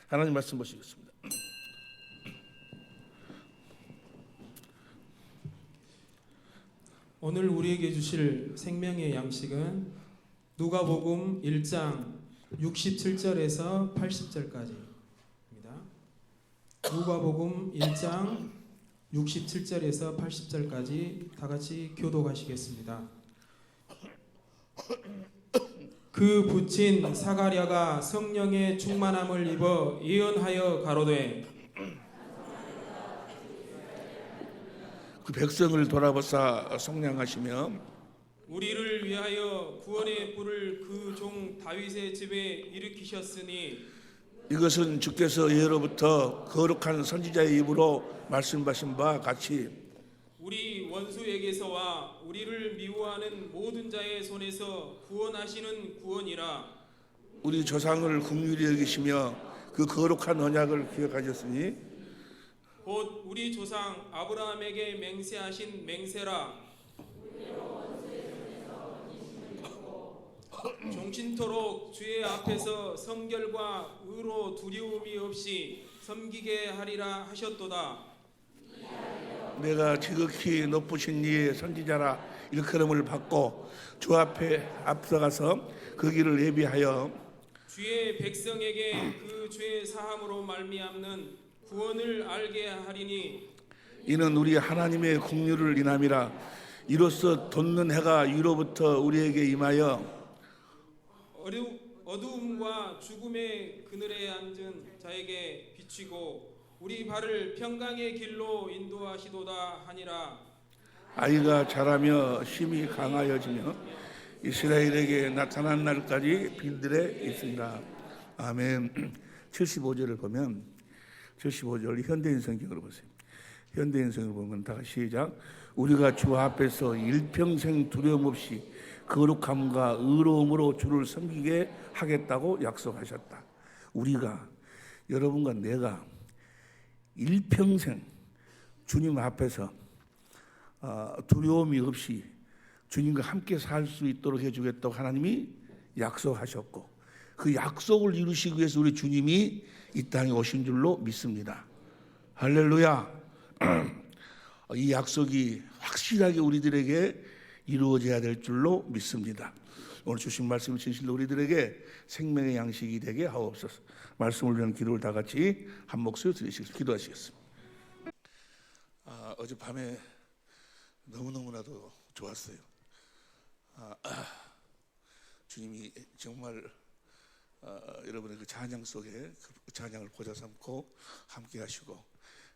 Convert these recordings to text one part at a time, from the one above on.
하나님 말씀 보시겠습니다. 오늘 우리에게 주실 생명의 양식은 누가복음 1장 67절에서 80절까지입니다. 누가복음 1장 67절에서 80절까지 다 같이 교독하시겠습니다. 그 붙인 사가랴가 성령의 충만함을 입어 예언하여 가로되 그 백성을 돌아보사 속량하시며 우리를 위하여 구원의 뿔을 그 종 다윗의 집에 일으키셨으니 이것은 주께서 예로부터 거룩한 선지자의 입으로 말씀하신 바와 같이 우리 원수에게서와 우리를 미워하는 모든 자의 손에서 구원하시는 구원이라. 우리 조상을 긍휼히 여기시며 그 거룩한 언약을 기억하셨으니 곧 우리 조상 아브라함에게 맹세하신 맹세라. 종신토록 주의 앞에서 성결과 의로 두려움이 없이 섬기게 하리라 하셨도다. 내가 지극히 높으신 이의 선지자라 일컬음을 받고 주 앞에 앞서가서 그 길을 예비하여 주의 백성에게 그 죄 사함으로 말미암는 구원을 알게 하리니 이는 우리 하나님의 긍휼을 인함이라. 이로써 돋는 해가 위로부터 우리에게 임하여 어두움과 죽음의 그늘에 앉은 자에게 비치고 우리 발을 평강의 길로 인도하시도다 하니라. 아이가 자라며 힘이 강하여지며 이스라엘에게 나타난 날까지 빈들에 있으리라. 아멘. 75절을 보면 75절 현대인 성경으로 보세요. 현대인 성경을 보면 다 시작. 우리가 주 앞에서 일평생 두려움 없이 거룩함과 의로움으로 주를 섬기게 하겠다고 약속하셨다. 우리가, 여러분과 내가 일평생 주님 앞에서 두려움이 없이 주님과 함께 살 수 있도록 해주겠다고 하나님이 약속하셨고 그 약속을 이루시기 위해서 우리 주님이 이 땅에 오신 줄로 믿습니다. 할렐루야. 이 약속이 확실하게 우리들에게 이루어져야 될 줄로 믿습니다. 오늘 주신 말씀을 진실로 우리들에게 생명의 양식이 되게 하옵소서. 말씀을 위한 기도를 다 같이 한 목소리 드리시겠습니다. 기도하시겠습니다. 어젯밤에 너무너무나도 좋았어요. 주님이 정말 여러분의 그 찬양 속에 그 찬양을 보좌 삼고 함께 하시고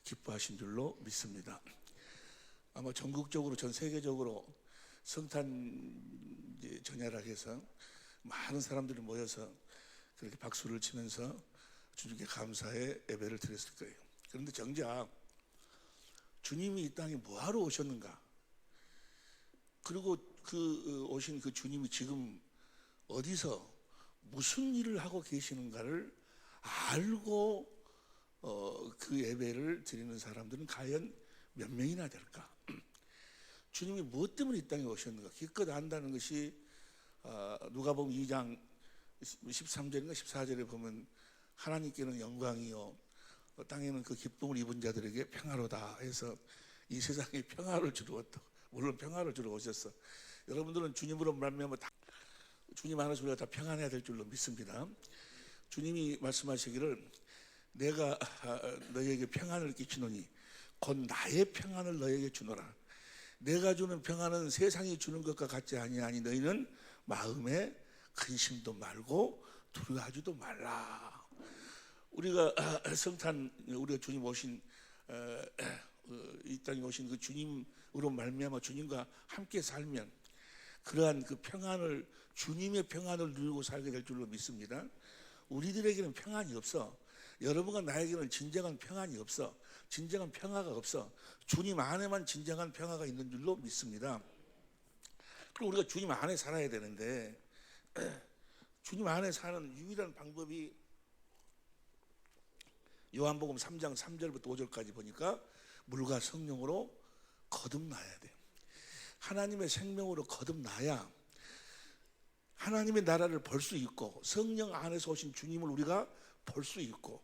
기뻐하신 줄로 믿습니다. 아마 전국적으로 전 세계적으로 성탄 전야라 해서 많은 사람들이 모여서 그렇게 박수를 치면서 주님께 감사의 예배를 드렸을 거예요. 그런데 정작 주님이 이 땅에 뭐하러 오셨는가? 그리고 그 오신 그 주님이 지금 어디서 무슨 일을 하고 계시는가를 알고 그 예배를 드리는 사람들은 과연 몇 명이나 될까? 주님이 무엇 때문에 이 땅에 오셨는가 기껏 안다는 것이 누가복음 2장 13절인가 14절에 보면 하나님께는 영광이요 땅에는 그 기쁨을 입은 자들에게 평화로다 해서 이 세상에 평화를 주러 왔다. 물론 평화를 주러 오셨어. 여러분들은 주님으로 말미암아 주님 안에서 우리가 다 평안해야 될 줄로 믿습니다. 주님이 말씀하시기를 내가 너희에게 평안을 끼치노니 곧 나의 평안을 너희에게 주노라. 내가 주는 평안은 세상이 주는 것과 같지 아니하니 너희는 마음에 근심도 말고 두려워하지도 말라. 우리가 성탄 우리가 주님 오신 이 땅에 오신 그 주님으로 말미암아 주님과 함께 살면 그러한 그 평안을 주님의 평안을 누리고 살게 될 줄로 믿습니다. 우리들에게는 평안이 없어. 여러분과 나에게는 진정한 평안이 없어. 진정한 평화가 없어. 주님 안에만 진정한 평화가 있는 줄로 믿습니다. 그리고 우리가 주님 안에 살아야 되는데 주님 안에 사는 유일한 방법이 요한복음 3장 3절부터 5절까지 보니까 물과 성령으로 거듭나야 돼요. 하나님의 생명으로 거듭나야 하나님의 나라를 볼 수 있고 성령 안에서 오신 주님을 우리가 볼 수 있고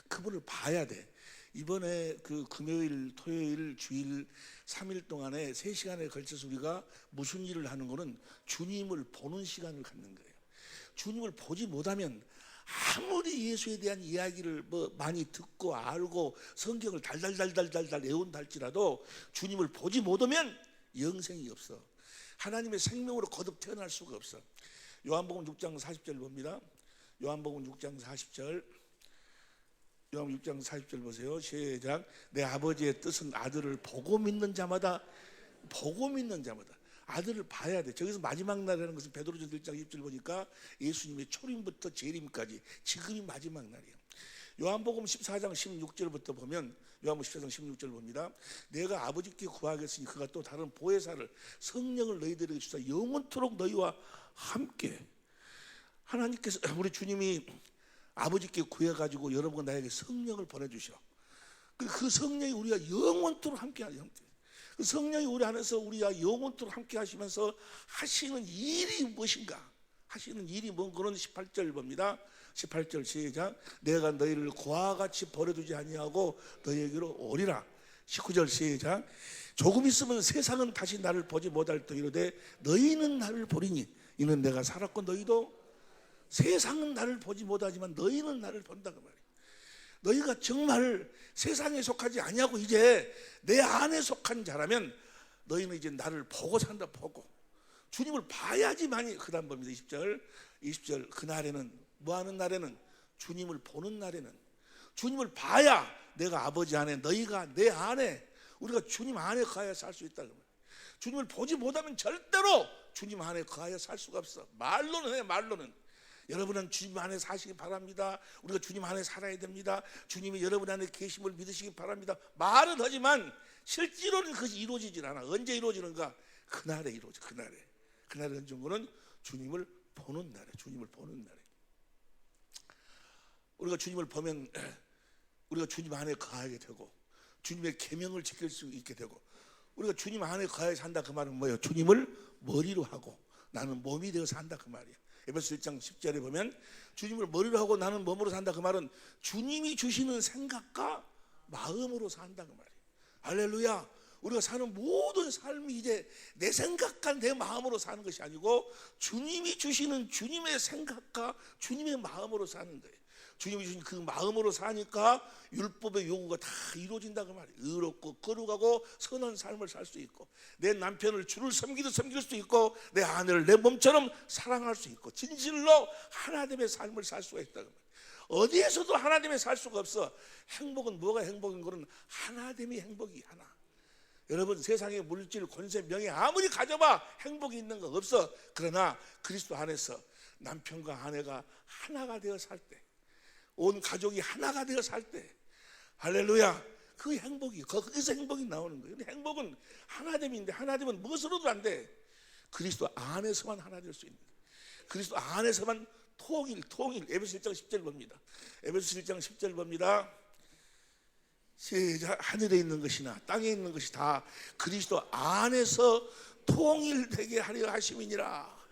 그분을 봐야 돼. 이번에 그 금요일, 토요일, 주일 3일 동안에 3시간에 걸쳐서 우리가 무슨 일을 하는 거는 주님을 보는 시간을 갖는 거예요. 주님을 보지 못하면 아무리 예수에 대한 이야기를 많이 듣고 알고 성경을 달달달달달달 외운다 할지라도 주님을 보지 못하면 영생이 없어. 하나님의 생명으로 거듭 태어날 수가 없어. 요한복음 6장 40절 봅니다. 요한복음 6장 40절. 요한복음 6장 40절 보세요. 시작. 내 아버지의 뜻은 아들을 보고 믿는 자마다 아들을 봐야 돼. 저기서 마지막 날이라는 것은 베드로전 1장 20절 보니까 예수님의 초림부터 재림까지 지금이 마지막 날이에요. 요한복음 14장 16절부터 보면 요한복음 14장 16절 봅니다. 내가 아버지께 구하겠으니 그가 또 다른 보혜사를 성령을 너희들에게 주사 영원토록 너희와 함께. 하나님께서 우리 주님이 아버지께 구해가지고 여러분과 나에게 성령을 보내주셔. 그 성령이 우리가 영원토록 함께 하는 형태. 그 성령이 우리 안에서 우리가 영원토록 함께 하시면서 하시는 일이 무엇인가? 하시는 일이 뭔 그런 18절 봅니다. 18절 시작. 내가 너희를 고와 같이 버려두지 아니하고 너희에게로 오리라. 19절 시작. 조금 있으면 세상은 다시 나를 보지 못할 터 이르되 너희는 나를 보리니 이는 내가 살았고 너희도. 세상은 나를 보지 못하지만 너희는 나를 본다 그 말이야. 너희가 정말 세상에 속하지 아니하고 이제 내 안에 속한 자라면 너희는 이제 나를 보고 산다. 보고 주님을 봐야지만이. 그 다음 봅니다. 20절 그날에는 뭐하는 날에는 주님을 보는 날에는 주님을 봐야 내가 아버지 안에 너희가 내 안에 우리가 주님 안에 거하여 살 수 있다 그 말이야. 주님을 보지 못하면 절대로 주님 안에 거하여 살 수가 없어. 말로는 해. 말로는. 여러분은 주님 안에 사시기 바랍니다. 우리가 주님 안에 살아야 됩니다. 주님이 여러분 안에 계심을 믿으시기 바랍니다. 말은 하지만 실제로는 그것이 이루어지질 않아. 언제 이루어지는가? 그날에 이루어져. 그날에 언제 거는 주님을 보는 날에. 주님을 보는 날에. 우리가 주님을 보면 우리가 주님 안에 거하게 되고 주님의 계명을 지킬 수 있게 되고 우리가 주님 안에 거하여 산다 그 말은 뭐예요? 주님을 머리로 하고 나는 몸이 되어 산다 그 말이에요. 에베소 1장 10절에 보면 주님을 머리로 하고 나는 몸으로 산다 그 말은 주님이 주시는 생각과 마음으로 산다 그 말이에요. 할렐루야. 우리가 사는 모든 삶이 이제 내 생각과 내 마음으로 사는 것이 아니고 주님이 주시는 주님의 생각과 주님의 마음으로 사는 거예요. 주님이 주신 그 마음으로 사니까 율법의 요구가 다 이루어진다 그 말이에요. 의롭고 거룩하고 선한 삶을 살 수 있고 내 남편을 주를 섬기듯 섬길 수 있고 내 아내를 내 몸처럼 사랑할 수 있고 진실로 하나님의 삶을 살 수가 있다 그 말이에요. 어디에서도 하나님의 살 수가 없어. 행복은 뭐가 행복인 거는 하나님이 행복이 하나. 여러분 세상의 물질 권세 명예 아무리 가져봐 행복이 있는 거 없어. 그러나 그리스도 안에서 남편과 아내가 하나가 되어 살 때 온 가족이 하나가 되어 살 때 할렐루야. 그 행복이 거기서 행복이 나오는 거예요. 근데 행복은 하나됨인데 하나됨은 무엇으로도 안 돼. 그리스도 안에서만 하나 될 수 있는 거예요. 그리스도 안에서만 통일. 에베소 1장 10절 봅니다. 에베소 1장 10절 봅니다. 시작. 하늘에 있는 것이나 땅에 있는 것이 다 그리스도 안에서 통일되게 하려 하심이니라.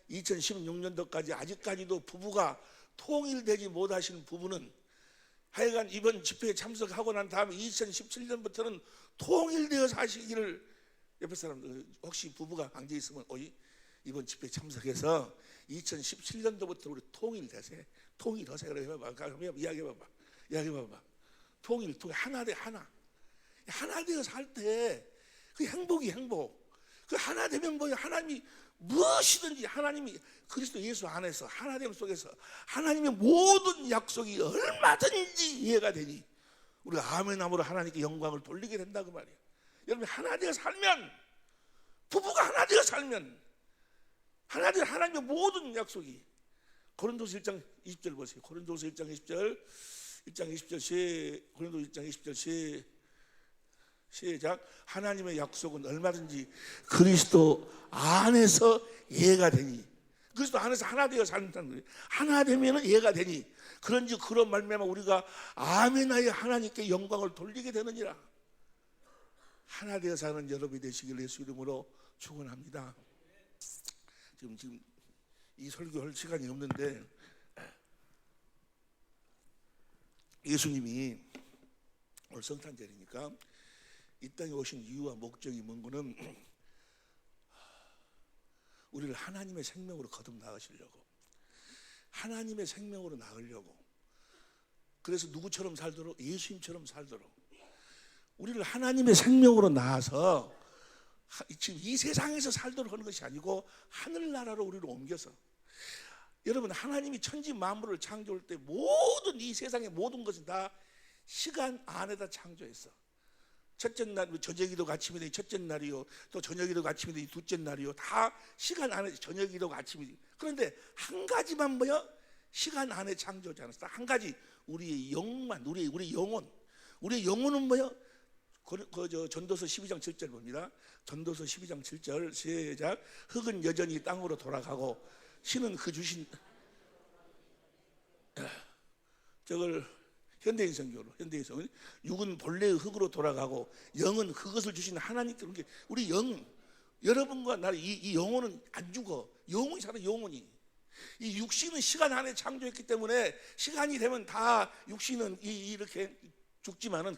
2016년도까지 아직까지도 부부가 통일되지 못하신 부부는 하여간 이번 집회에 참석하고 난 다음에 2017년부터는 통일되어 사시기를. 옆에 사람들 혹시 부부가 앉아 있으면 이번 집회에 참석해서 2017년도부터 우리 통일되세. 통일하세. 그래 이야기해봐봐. 통일 하나 돼 하나. 하나 되어 살 때 그 행복이 행복. 그 하나 되면 뭐야? 하나님이 무엇이든지 하나님이 그리스도 예수 안에서 하나됨 속에서 하나님의 모든 약속이 얼마든지 이해가 되니 우리가 아멘함으로 하나님께 영광을 돌리게 된다 그 말이에요. 여러분 하나 되어 살면 부부가 하나 되어 살면 하나 되어 하나님의 모든 약속이. 고린도서 1장 20절 보세요. 고린도서 1장 20절 고린도서 1장 20절 시작. 하나님의 약속은 얼마든지 그리스도 안에서 이해가 되니. 그리스도 안에서 하나 되어 산다는 거예요. 하나 되면 이해가 되니. 그런지 그런 말미암아 우리가 아멘하여 하나님께 영광을 돌리게 되느니라. 하나 되어 사는 여러분이 되시길 예수 이름으로 축원합니다. 지금 이 설교할 시간이 없는데 예수님이 오늘 성탄절이니까 이 땅에 오신 이유와 목적이 뭔가는 우리를 하나님의 생명으로 거듭 나가시려고, 하나님의 생명으로 나으려고. 그래서 누구처럼 살도록? 예수님처럼 살도록 우리를 하나님의 생명으로 낳아서 지금 이 세상에서 살도록 하는 것이 아니고 하늘나라로 우리를 옮겨서. 여러분, 하나님이 천지 만물을 창조할 때 모든 이 세상의 모든 것은 다 시간 안에다 창조했어. 첫째 날 저녁이도 아침이다 첫째 날이요, 또 저녁이도 아침이다 둘째 날이요, 다 시간 안에 저녁이도 아침이다. 그런데 한 가지만 뭐야? 시간 안에 창조하지 않았어. 한 가지, 우리의 영만, 우리 영혼. 우리의 영혼은 뭐야? 전도서 12장 7절 봅니다. 전도서 12장 7절 시작. 흙은 여전히 땅으로 돌아가고 신은 그 주신, 저걸 현대인 성경으로, 현대인 성경, 육은 본래의 흙으로 돌아가고 영은 그것을 주신 하나님께. 우리 영, 여러분과 나, 이 영혼은 안 죽어. 영혼이 살아. 영혼이. 이 육신은 시간 안에 창조했기 때문에 시간이 되면 다 육신은 이렇게 죽지만은,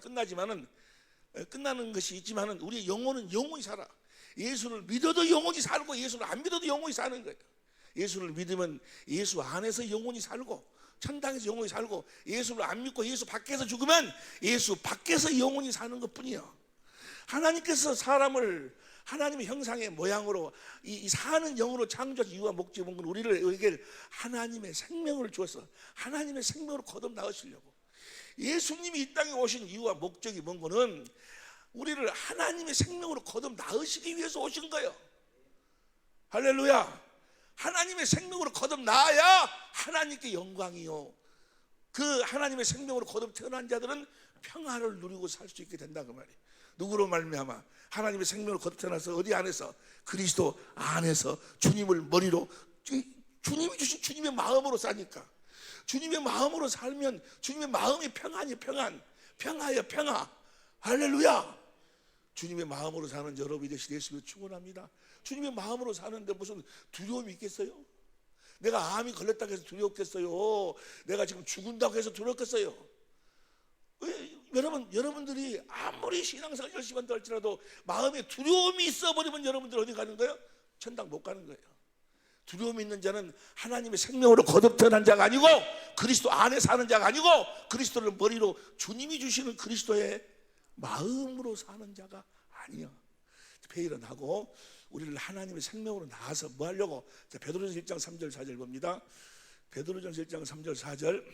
끝나는 것이 있지만은 우리 영혼은 영원히 살아. 예수를 믿어도 영원히 살고 예수를 안 믿어도 영원히 사는 거예요. 예수를 믿으면 예수 안에서 영원히 살고 천당에서 영원히 살고, 예수를 안 믿고 예수 밖에서 죽으면 예수 밖에서 영원히 사는 것뿐이야. 하나님께서 사람을 하나님의 형상의 모양으로 이 사는 영으로 창조한 이유와 목적이 뭔가 우리에게 하나님의 생명을 주어서 하나님의 생명으로 거듭 나으시려고. 예수님이 이 땅에 오신 이유와 목적이 뭔가는 우리를 하나님의 생명으로 거듭 나으시기 위해서 오신 거예요. 할렐루야. 하나님의 생명으로 거듭 나아야 하나님께 영광이요, 그 하나님의 생명으로 거듭 태어난 자들은 평안을 누리고 살 수 있게 된다 그 말이에요. 누구로 말미암아? 하나님의 생명으로 거듭 태어나서 어디 안에서? 그리스도 안에서 주님을 머리로, 주님이 주신 주님의 마음으로 사니까. 주님의 마음으로 살면 주님의 마음이 평안이 평화예요. 평화. 할렐루야. 주님의 마음으로 사는 여러분이 되시길 예수님을 축원합니다. 주님의 마음으로 사는데 무슨 두려움이 있겠어요? 내가 암이 걸렸다고 해서 두렵겠어요? 내가 지금 죽는다고 해서 두렵겠어요? 여러분들이 아무리 신앙생활 열심히 한다 할지라도 마음에 두려움이 있어버리면 여러분들 어디 가는 거예요? 천당 못 가는 거예요. 두려움이 있는 자는 하나님의 생명으로 거듭 태어난 자가 아니고, 그리스도 안에 사는 자가 아니고, 그리스도를 머리로 주님이 주시는 그리스도의 마음으로 사는 자가 아니야. 회의를 하고 우리를 하나님의 생명으로 낳아서 뭐 하려고? 베드로전서 1장 3절 4절 봅니다. 베드로전서 1장 3절 4절.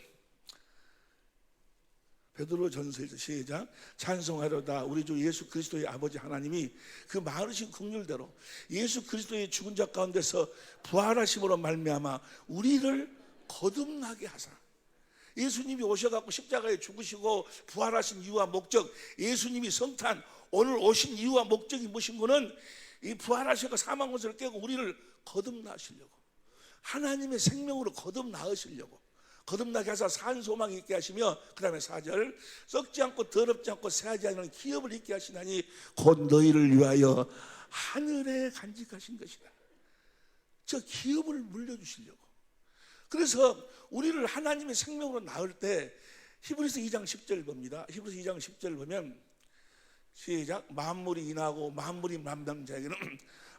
베드로전서 1장 시작. 찬송하려다 우리 주 예수 그리스도의 아버지 하나님이 그 많으신 긍휼대로 예수 그리스도의 죽은 자 가운데서 부활하심으로 말미암아 우리를 거듭나게 하사. 예수님이 오셔갖고 십자가에 죽으시고 부활하신 이유와 목적, 예수님이 성탄 오늘 오신 이유와 목적이 무엇인 거는 이 부활하셔서 사망 권세를 깨고 우리를 거듭나시려고, 하나님의 생명으로 거듭나으시려고, 거듭나게 하사 산 소망이 있게 하시며, 그 다음에 4절 썩지 않고 더럽지 않고 새하지 않는 기업을 있게 하시나니 곧 너희를 위하여 하늘에 간직하신 것이다. 저 기업을 물려주시려고. 그래서 우리를 하나님의 생명으로 낳을 때 히브리서 2장 10절 봅니다. 히브리서 2장 10절 보면 시작. 만물이 인하고 만물이 만난 자에게는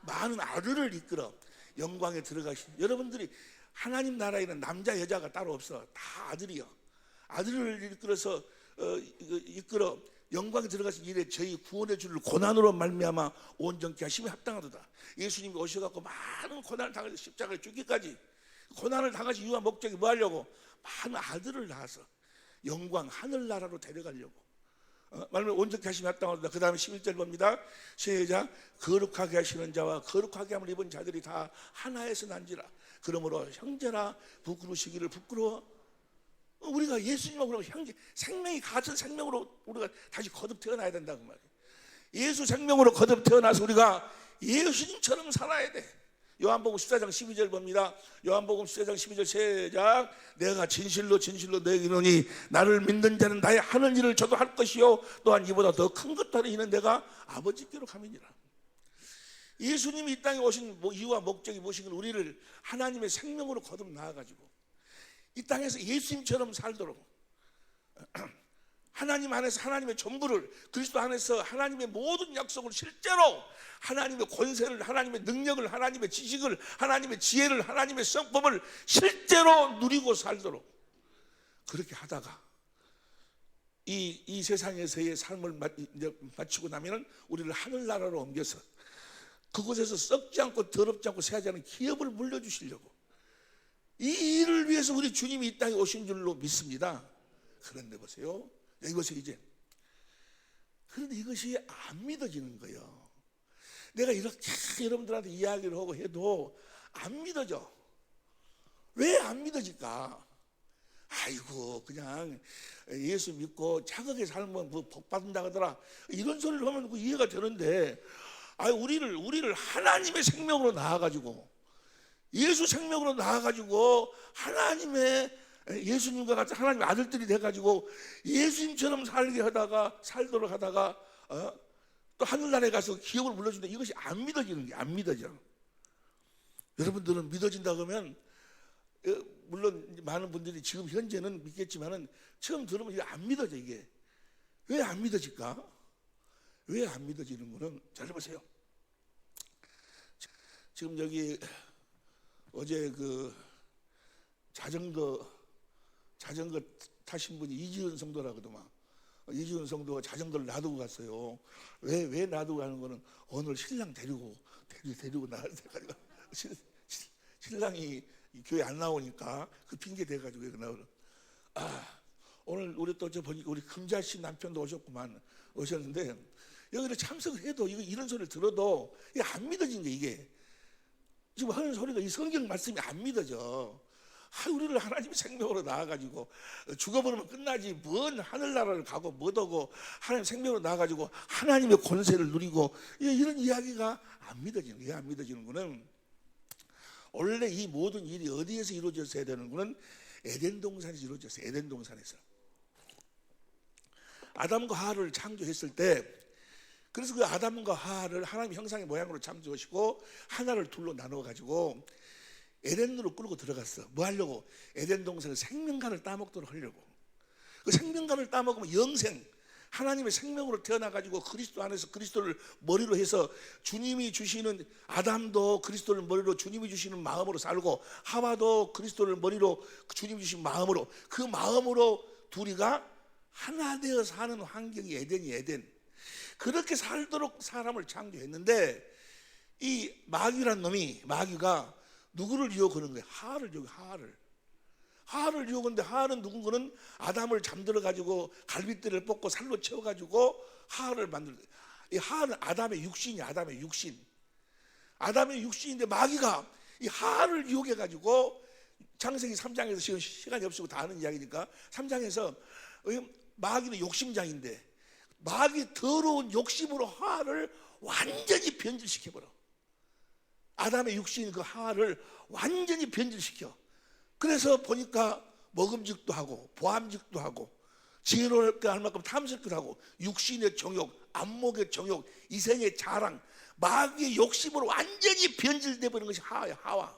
많은 아들을 이끌어 영광에 들어가신. 여러분들이 하나님 나라에는 남자 여자가 따로 없어. 다 아들이요. 아들을 이끌어 영광에 들어가신 일에 저희 구원의 줄을 고난으로 말미암아 온전케 하심에 합당하도다. 예수님이 오셔갖고 많은 고난을 당하셔서 십자가에 죽기까지 고난을 당하신 이유와 목적이 뭐 하려고? 많은 아들을 낳아서 영광 하늘나라로 데려가려고. 말하면 온전케 하심에 합당하도다. 그 다음에 11절 봅니다. 시작. 거룩하게 하시는 자와 거룩하게 함을 입은 자들이 다 하나에서 난지라. 그러므로 형제라 부끄러우시기를 부끄러워. 우리가 예수님하고 그러면 형제, 생명이 같은 생명으로 우리가 다시 거듭 태어나야 된다고 말이에요. 예수 생명으로 거듭 태어나서 우리가 예수님처럼 살아야 돼. 요한복음 14장 12절 봅니다. 요한복음 14장 12절 시작. 내가 진실로 너에게 이르노니 나를 믿는 자는 나의 하는 일을 저도 할 것이요 또한 이보다 더 큰 것도 하는 이는 내가 아버지께로 가미니라. 예수님이 이 땅에 오신 이유와 목적이 무엇인 건 우리를 하나님의 생명으로 거듭 나와가지고 이 땅에서 예수님처럼 살도록 하나님 안에서 하나님의 전부를, 그리스도 안에서 하나님의 모든 약속을 실제로 하나님의 권세를, 하나님의 능력을, 하나님의 지식을, 하나님의 지혜를, 하나님의 성법을 실제로 누리고 살도록 그렇게 하다가 이 세상에서의 삶을 마치고 나면은 우리를 하늘나라로 옮겨서 그곳에서 썩지 않고 더럽지 않고 새하지 않은 기업을 물려주시려고 이 일을 위해서 우리 주님이 이 땅에 오신 줄로 믿습니다. 그런데 보세요, 여기 보세요. 이제 그런데 이것이 안 믿어지는 거예요. 내가 이렇게 여러분들한테 이야기를 하고 해도 안 믿어져. 왜 안 믿어질까? 아이고, 그냥 예수 믿고 자극에 살면 뭐 복 받는다 하더라, 이런 소리를 하면 그 이해가 되는데, 우리를 하나님의 생명으로 나아가지고, 예수 생명으로 나아가지고 하나님의, 예수님과 같이 하나님의 아들들이 돼가지고 예수님처럼 살도록 하다가 또 하늘나라에 가서 기업을 물려준다, 이것이 안 믿어지는 게 안 믿어져. 여러분들은 믿어진다 그러면, 물론 많은 분들이 지금 현재는 믿겠지만은 처음 들으면 이게 안 믿어져. 이게 왜 안 믿어질까? 왜 안 믿어지는 거는, 잘 보세요. 지금 여기 어제 그 자전거 타신 분이 이지은 성도라거든요. 이지은 성도가 자전거를 놔두고 갔어요. 왜 놔두고 가는 거는, 오늘 신랑 데리고 나가야 돼가지고 신랑이 교회 안 나오니까 그 핑계 대가지고 여기 나오는. 오늘 우리 또 저 보니까 우리 금자 씨 남편도 오셨는데 여기를 참석을 해도 이런 소리를 들어도 이게 안 믿어진 게, 이게 지금 하는 소리가 이 성경 말씀이 안 믿어져. 우리를 하나님의 생명으로 나와가지고 죽어버리면 끝나지, 뭔 하늘나라를 가고 뭐하고 하나님 생명으로 나와가지고 하나님의 권세를 누리고, 이런 이야기가 안 믿어지는 거예요. 안 믿어지는 거는, 원래 이 모든 일이 어디에서 이루어졌어야 되는 거는 에덴 동산에서 이루어졌어요. 에덴 동산에서 아담과 하와를 창조했을 때, 그래서 그 아담과 하와를 하나님 형상의 모양으로 창조하시고 하나를 둘로 나눠가지고 에덴으로 끌고 들어갔어. 뭐 하려고? 에덴 동산에 생명간을 따먹도록 하려고. 그 생명간을 따먹으면 영생, 하나님의 생명으로 태어나가지고 그리스도 안에서 그리스도를 머리로 해서 주님이 주시는, 아담도 그리스도를 머리로 주님이 주시는 마음으로 살고, 하와도 그리스도를 머리로 주님이 주신 마음으로, 그 마음으로 둘이가 하나 되어 사는 환경이 에덴이 에덴. 그렇게 살도록 사람을 창조했는데, 이 마귀란 놈이, 마귀가 누구를 유혹하는 거예요? 하와를 유혹해. 하와를 유혹하는데, 하와는 누군가는 아담을 잠들어 가지고 갈빗대를 뽑고 살로 채워 가지고 하와를 만들어. 이 하와는 아담의 육신이야. 아담의 육신인데 마귀가 이 하와를 유혹해 가지고, 창세기 3장에서 지금 시간이 없으고 다 아는 이야기니까 3장에서 마귀는 욕심장인데, 마귀 더러운 욕심으로 하와를 완전히 변질시켜버려. 아담의 육신인 그 하와를 완전히 변질시켜. 그래서 보니까 먹음직도 하고 보암직도 하고 지혜롭게 할 만큼 탐스럽기도 하고, 육신의 정욕, 안목의 정욕, 이생의 자랑, 마귀의 욕심으로 완전히 변질돼 버린 것이 하와야, 하와.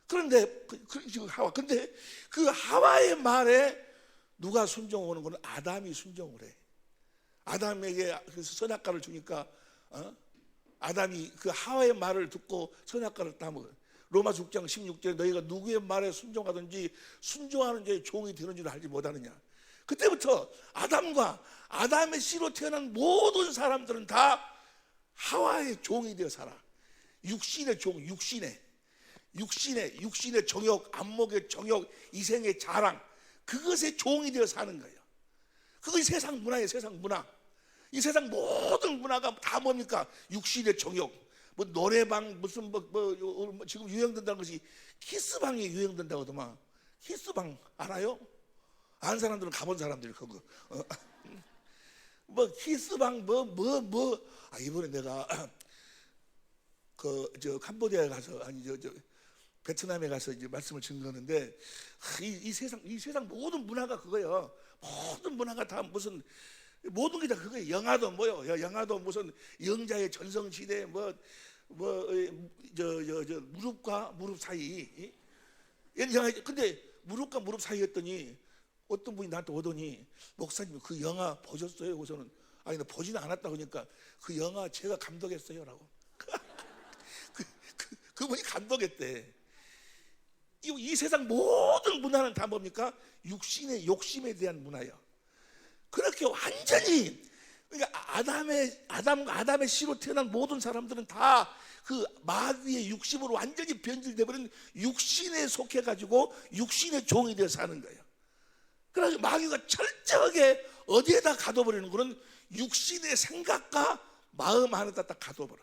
그런데 근데 그 하와의 말에 누가 순종하는 거는 아담이 순종을 해. 아담에게 그 선악과를 주니까 아담이 그 하와의 말을 듣고 선악과를 따먹어요. 로마서 6장 16절에 너희가 누구의 말에 순종하든지 순종하는 자의 종이 되는 줄 알지 못하느냐. 그때부터 아담과 아담의 씨로 태어난 모든 사람들은 다 하와의 종이 되어 살아. 육신의 종, 육신의 정욕, 안목의 정욕, 이생의 자랑, 그것의 종이 되어 사는 거예요. 그것이 세상 문화예요. 세상 문화. 이 세상 모든 문화가 다 뭡니까? 육신의 정욕, 뭐 노래방, 무슨 뭐 지금 유행된다는 것이 키스방이 유행된다고 하더만. 키스방 알아요? 아는 사람들은 가본 사람들이 그거. 뭐 키스방 이번에 내가 저 캄보디아에 가서, 아니 저 베트남에 가서 이제 말씀을 증거하는데, 이 세상 모든 문화가 그거예요. 모든 문화가 다 무슨 모든 게 다 그거예요. 영화도 뭐요? 영화도 무슨 영자의 전성시대 무릎과 무릎 사이. 영화. 근데 무릎과 무릎 사이였더니 어떤 분이 나한테 오더니 목사님 그 영화 보셨어요? 그래서는 아니 나 보지는 않았다 그러니까 그 영화 제가 감독했어요라고. 그분이 감독했대. 이 세상 모든 문화는 다 뭡니까? 육신의 욕심에 대한 문화예요. 그렇게 완전히 그러니까 아담의 씨로 태어난 모든 사람들은 다 그 마귀의 육심으로 완전히 변질되어버린 육신에 속해가지고 육신의 종이 되어 사는 거예요. 그래서 마귀가 철저하게 어디에다 가둬버리는 거는 육신의 생각과 마음 안에다 딱 가둬버려.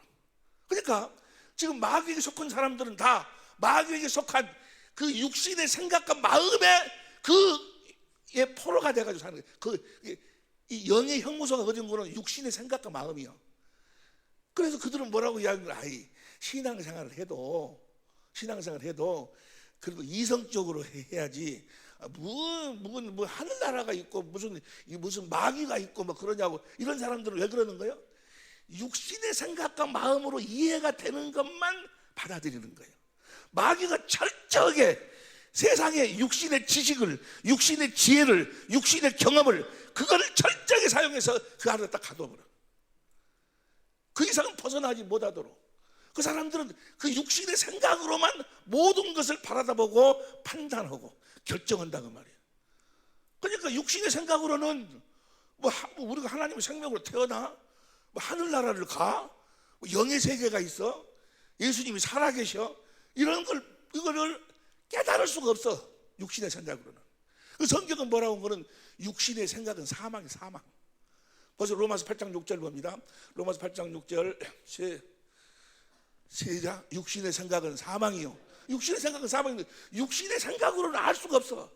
그러니까 지금 마귀에게 속한 사람들은 다 마귀에게 속한 그 육신의 생각과 마음의 그의 포로가 돼가지고 사는 거예요. 이 영의 형무소가 어딘 거는 육신의 생각과 마음이요. 그래서 그들은 뭐라고 이야기를 아이 신앙생활을 해도 그래도 이성적으로 해야지. 뭐 하늘나라가 있고 무슨 마귀가 있고 뭐 그러냐고. 이런 사람들은 왜 그러는 거예요? 육신의 생각과 마음으로 이해가 되는 것만 받아들이는 거예요. 마귀가 철저하게 세상의 육신의 지식을, 육신의 지혜를, 육신의 경험을 그거를 철저하게 사용해서 그 안에 딱 가둬버려. 그 이상은 벗어나지 못하도록. 그 사람들은 그 육신의 생각으로만 모든 것을 바라다보고 판단하고 결정한다고 말이에요. 그러니까 육신의 생각으로는 뭐 우리가 하나님의 생명으로 태어나 뭐 하늘나라를 가, 뭐 영의 세계가 있어, 예수님이 살아계셔, 이거를 깨달을 수가 없어. 육신의 생각으로는. 그 성경은 뭐라고 한 거는 육신의 생각은 사망이 사망. 벌써 로마서 8장 6절 봅니다. 로마서 8장 6절 시작. 육신의 생각은 사망이요. 육신의 생각은 사망인데 육신의 생각으로는 알 수가 없어.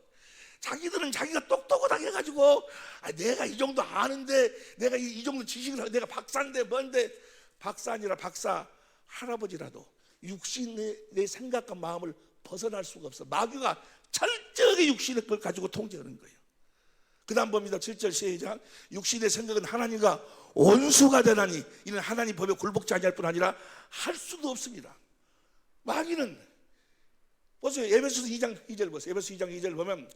자기들은 자기가 똑똑하다고 해가지고 내가 이 정도 아는데 내가 이 정도 지식을 하고 내가 박사인데 뭔데. 박사 아니라 박사 할아버지라도 육신의 생각과 마음을 벗어날 수가 없어. 마귀가 철저하게 육신의 걸 가지고 통제하는 거예요. 그 다음 봅니다. 7절 시작. 육신의 생각은 하나님과 원수가 되나니 이는 하나님 법에 굴복지 아니할 뿐 아니라 할 수도 없습니다. 마귀는 보세요. 에베소서 2장 2절 보세요. 에베소서 2장 2절 보면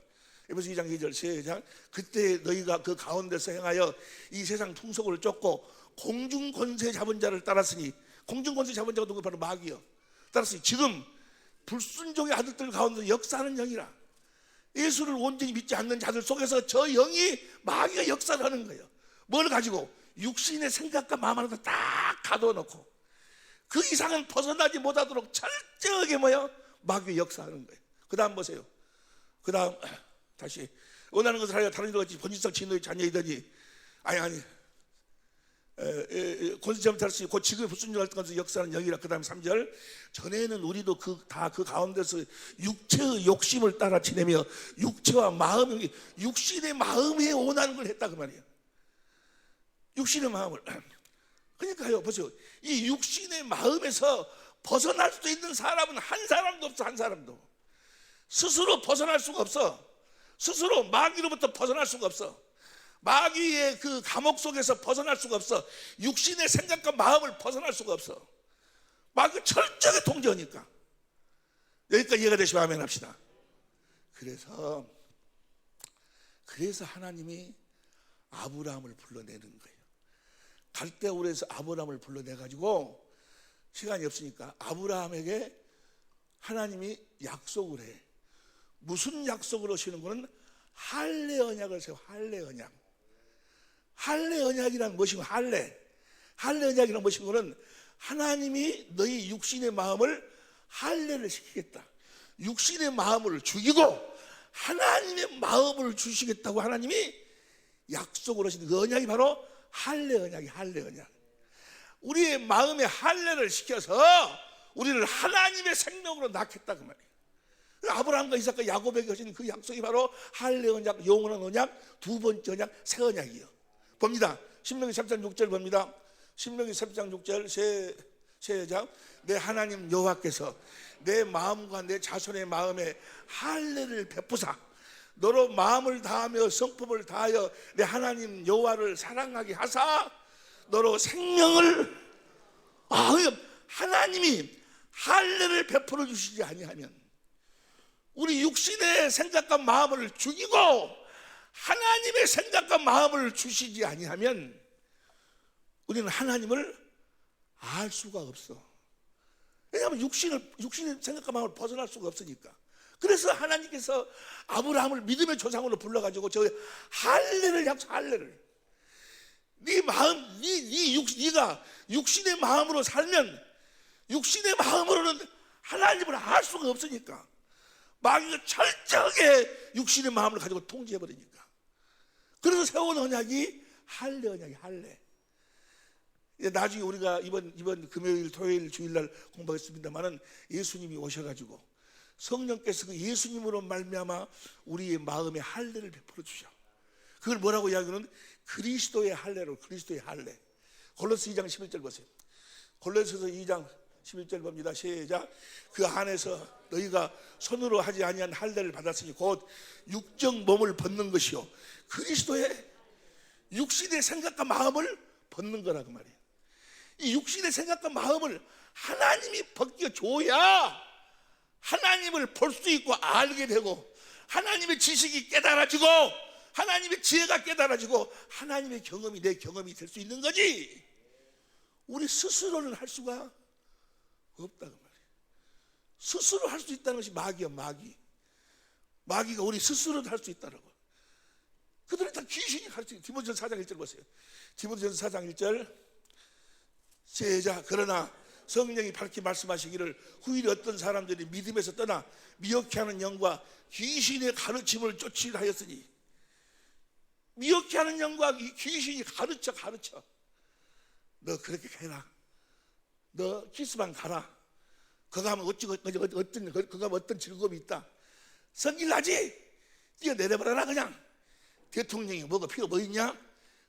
에베소서 2장 2절 시작. 그때 너희가 그 가운데서 행하여 이 세상 풍속을 쫓고 공중 권세 잡은 자를 따랐으니, 공중 권세 잡은 자가 누구? 바로 마귀요. 따랐으니 지금 불순종의 아들들 가운데 역사하는 영이라. 예수를 온전히 믿지 않는 자들 속에서 저 영이 마귀가 역사를 하는 거예요. 뭘 가지고? 육신의 생각과 마음 안에다 딱 가둬놓고 그 이상은 벗어나지 못하도록 철저하게 마귀가 역사하는 거예요. 그 다음 보세요. 그 다음 다시 원하는 것을 하여 다른 이와 같이 본질상 진노의 자녀이더니 권세점 탈수 곧 지금의 불순종할 때까지 역사하는 영이라. 그 다음 3절 전에는 우리도 다 그 가운데서 육체의 욕심을 따라 지내며 육체와 마음, 육신의 마음에 원하는 걸 했다 그 말이에요. 육신의 마음을. 그러니까요 보세요. 이 육신의 마음에서 벗어날 수 있는 사람은 한 사람도 없어. 한 사람도 스스로 벗어날 수가 없어. 스스로 마귀로부터 벗어날 수가 없어. 마귀의 그 감옥 속에서 벗어날 수가 없어. 육신의 생각과 마음을 벗어날 수가 없어. 마귀가 철저하게 통제하니까. 여기까지 이해가 되시면 아멘 합시다. 그래서 하나님이 아브라함을 불러내는 거예요. 갈대우르에서 아브라함을 불러내가지고 시간이 없으니까 아브라함에게 하나님이 약속을 해. 무슨 약속을 하시는 거는 할례 언약을 세워. 할례 언약. 할례 언약이란 무엇이고? 할례 언약이란 무엇이고? 는 하나님이 너희 육신의 마음을 할례를 시키겠다. 육신의 마음을 죽이고 하나님의 마음을 주시겠다고 하나님이 약속을 하시는 그 언약이 바로 할례 언약이. 할례 언약. 우리의 마음에 할례를 시켜서 우리를 하나님의 생명으로 낳겠다 그 말이에요. 아브라함과 이삭과 야곱에게 하신 그 약속이 바로 할례 언약, 영원한 언약, 두 번째 언약, 새 언약이에요. 봅니다. 신명기 3장 6절 봅니다. 신명기 3장 6절 시작. 내 하나님 여호와께서 내 마음과 내 자손의 마음에 할례를 베푸사 너로 마음을 다하며 성품을 다하여 내 하나님 여호와를 사랑하게 하사 너로 생명을 하나님이 할례를 베풀어 주시지 아니하면 우리 육신의 생각과 마음을 죽이고 하나님의 생각과 마음을 주시지 아니하면 우리는 하나님을 알 수가 없어. 왜냐하면 육신의 생각과 마음을 벗어날 수가 없으니까. 그래서 하나님께서 아브라함을 믿음의 조상으로 불러가지고 저 할례를 약속, 할례를. 네 마음, 네가 육신의 마음으로 살면 육신의 마음으로는 하나님을 알 수가 없으니까 마귀가 철저하게 육신의 마음을 가지고 통제해버리니까. 그래서 세운 언약이 할례 언약이 할례. 나중에 우리가 이번 금요일 토요일 주일날 공부하겠습니다만은 예수님이 오셔가지고 성령께서 그 예수님으로 말미암아 우리의 마음에 할례를 베풀어 주셔. 그걸 뭐라고 이야기하는? 그리스도의 할례로, 그리스도의 할례. 골로새 2장 11절 보세요. 골로새서 2장 11절 봅니다. 시작. 그 안에서 너희가 손으로 하지 아니한 할례를 받았으니 곧 육적 몸을 벗는 것이요 그리스도의 육신의 생각과 마음을 벗는 거라 그 말이에요. 이 육신의 생각과 마음을 하나님이 벗겨줘야 하나님을 볼 수 있고 알게 되고 하나님의 지식이 깨달아지고 하나님의 지혜가 깨달아지고 하나님의 경험이 내 경험이 될 수 있는 거지. 우리 스스로는 할 수가 없다 그 말이에요. 스스로 할 수 있다는 것이 마귀야, 마귀. 마귀가 우리 스스로도 할 수 있다라고. 그들은 다 귀신이 가르치는. 디모데전서 4장 1절 보세요. 디모데전서 4장 1절 시작. 그러나 성령이 밝히 말씀하시기를 후일에 어떤 사람들이 믿음에서 떠나 미혹해 하는 영과 귀신의 가르침을 쫓으려 하였으니. 미혹해 하는 영과 귀신이 가르쳐 너 그렇게 해라. 너 키스방 가라. 그거 하면 어떤 즐거움이 있다. 성질나지? 뛰어내려버려라. 그냥 대통령이 뭐가 필요 뭐 있냐?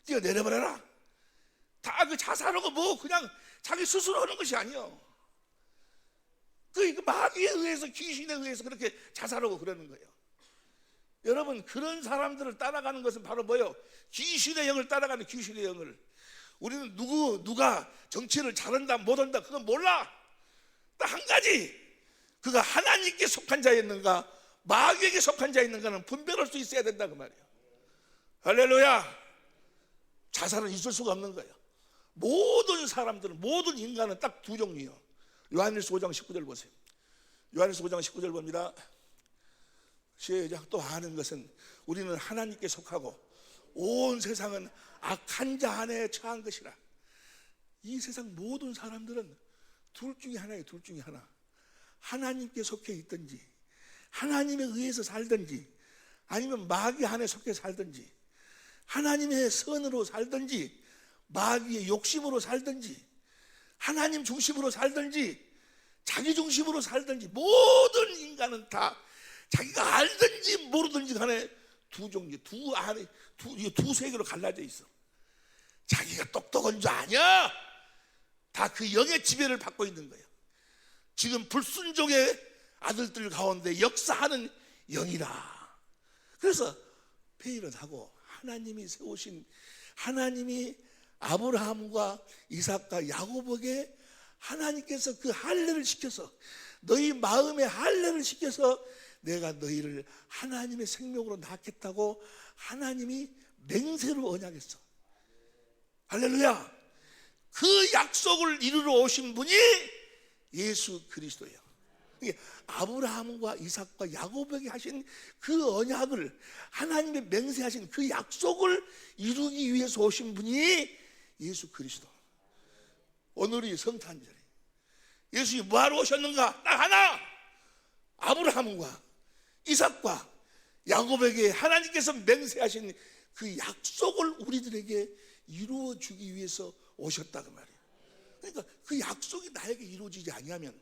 뛰어내려버려라. 다 그 자살하고 뭐 그냥 자기 스스로 하는 것이 아니요. 그 마귀에 의해서 귀신에 의해서 그렇게 자살하고 그러는 거예요. 여러분 그런 사람들을 따라가는 것은 바로 뭐예요? 귀신의 영을 따라가는 귀신의 영을. 우리는 누가 정치를 잘한다 못한다 그건 몰라. 딱 한 가지, 그가 하나님께 속한 자였는가 마귀에게 속한 자였는가는 분별할 수 있어야 된다 그 말이에요. 할렐루야. 자살은 있을 수가 없는 거예요. 모든 사람들은, 모든 인간은 딱 두 종류예요. 요한일서 5장 19절 보세요. 요한일서 5장 19절 봅니다. 시작. 또 아는 것은 우리는 하나님께 속하고 온 세상은 악한 자 안에 처한 것이라. 이 세상 모든 사람들은 둘 중에 하나예요. 둘 중에 하나. 하나님께 속해 있든지 하나님에 의해서 살든지 아니면 마귀 안에 속해 살든지 하나님의 선으로 살든지 마귀의 욕심으로 살든지 하나님 중심으로 살든지 자기 중심으로 살든지 모든 인간은 다 자기가 알든지 모르든지 간에 두 종류, 두 세계로 갈라져 있어. 자기가 똑똑한 줄 아냐? 다 그 영의 지배를 받고 있는 거예요. 지금 불순종의 아들들 가운데 역사하는 영이라. 그래서 회의를 하고 하나님이 세우신, 하나님이 아브라함과 이삭과 야곱에게 하나님께서 그 할례를 시켜서 너희 마음에 할례를 시켜서 내가 너희를 하나님의 생명으로 낳겠다고 하나님이 맹세로 언약했어. 할렐루야. 그 약속을 이루러 오신 분이 예수 그리스도예요. 아브라함과 이삭과 야곱에게 하신 그 언약을, 하나님의 맹세하신 그 약속을 이루기 위해서 오신 분이 예수 그리스도. 오늘이 성탄절이에요. 예수님이 뭐하러 오셨는가? 딱 하나. 아브라함과 이삭과 야곱에게 하나님께서 맹세하신 그 약속을 우리들에게 이루어 주기 위해서 오셨다 그 말이에요. 그러니까 그 약속이 나에게 이루어지지 아니하면,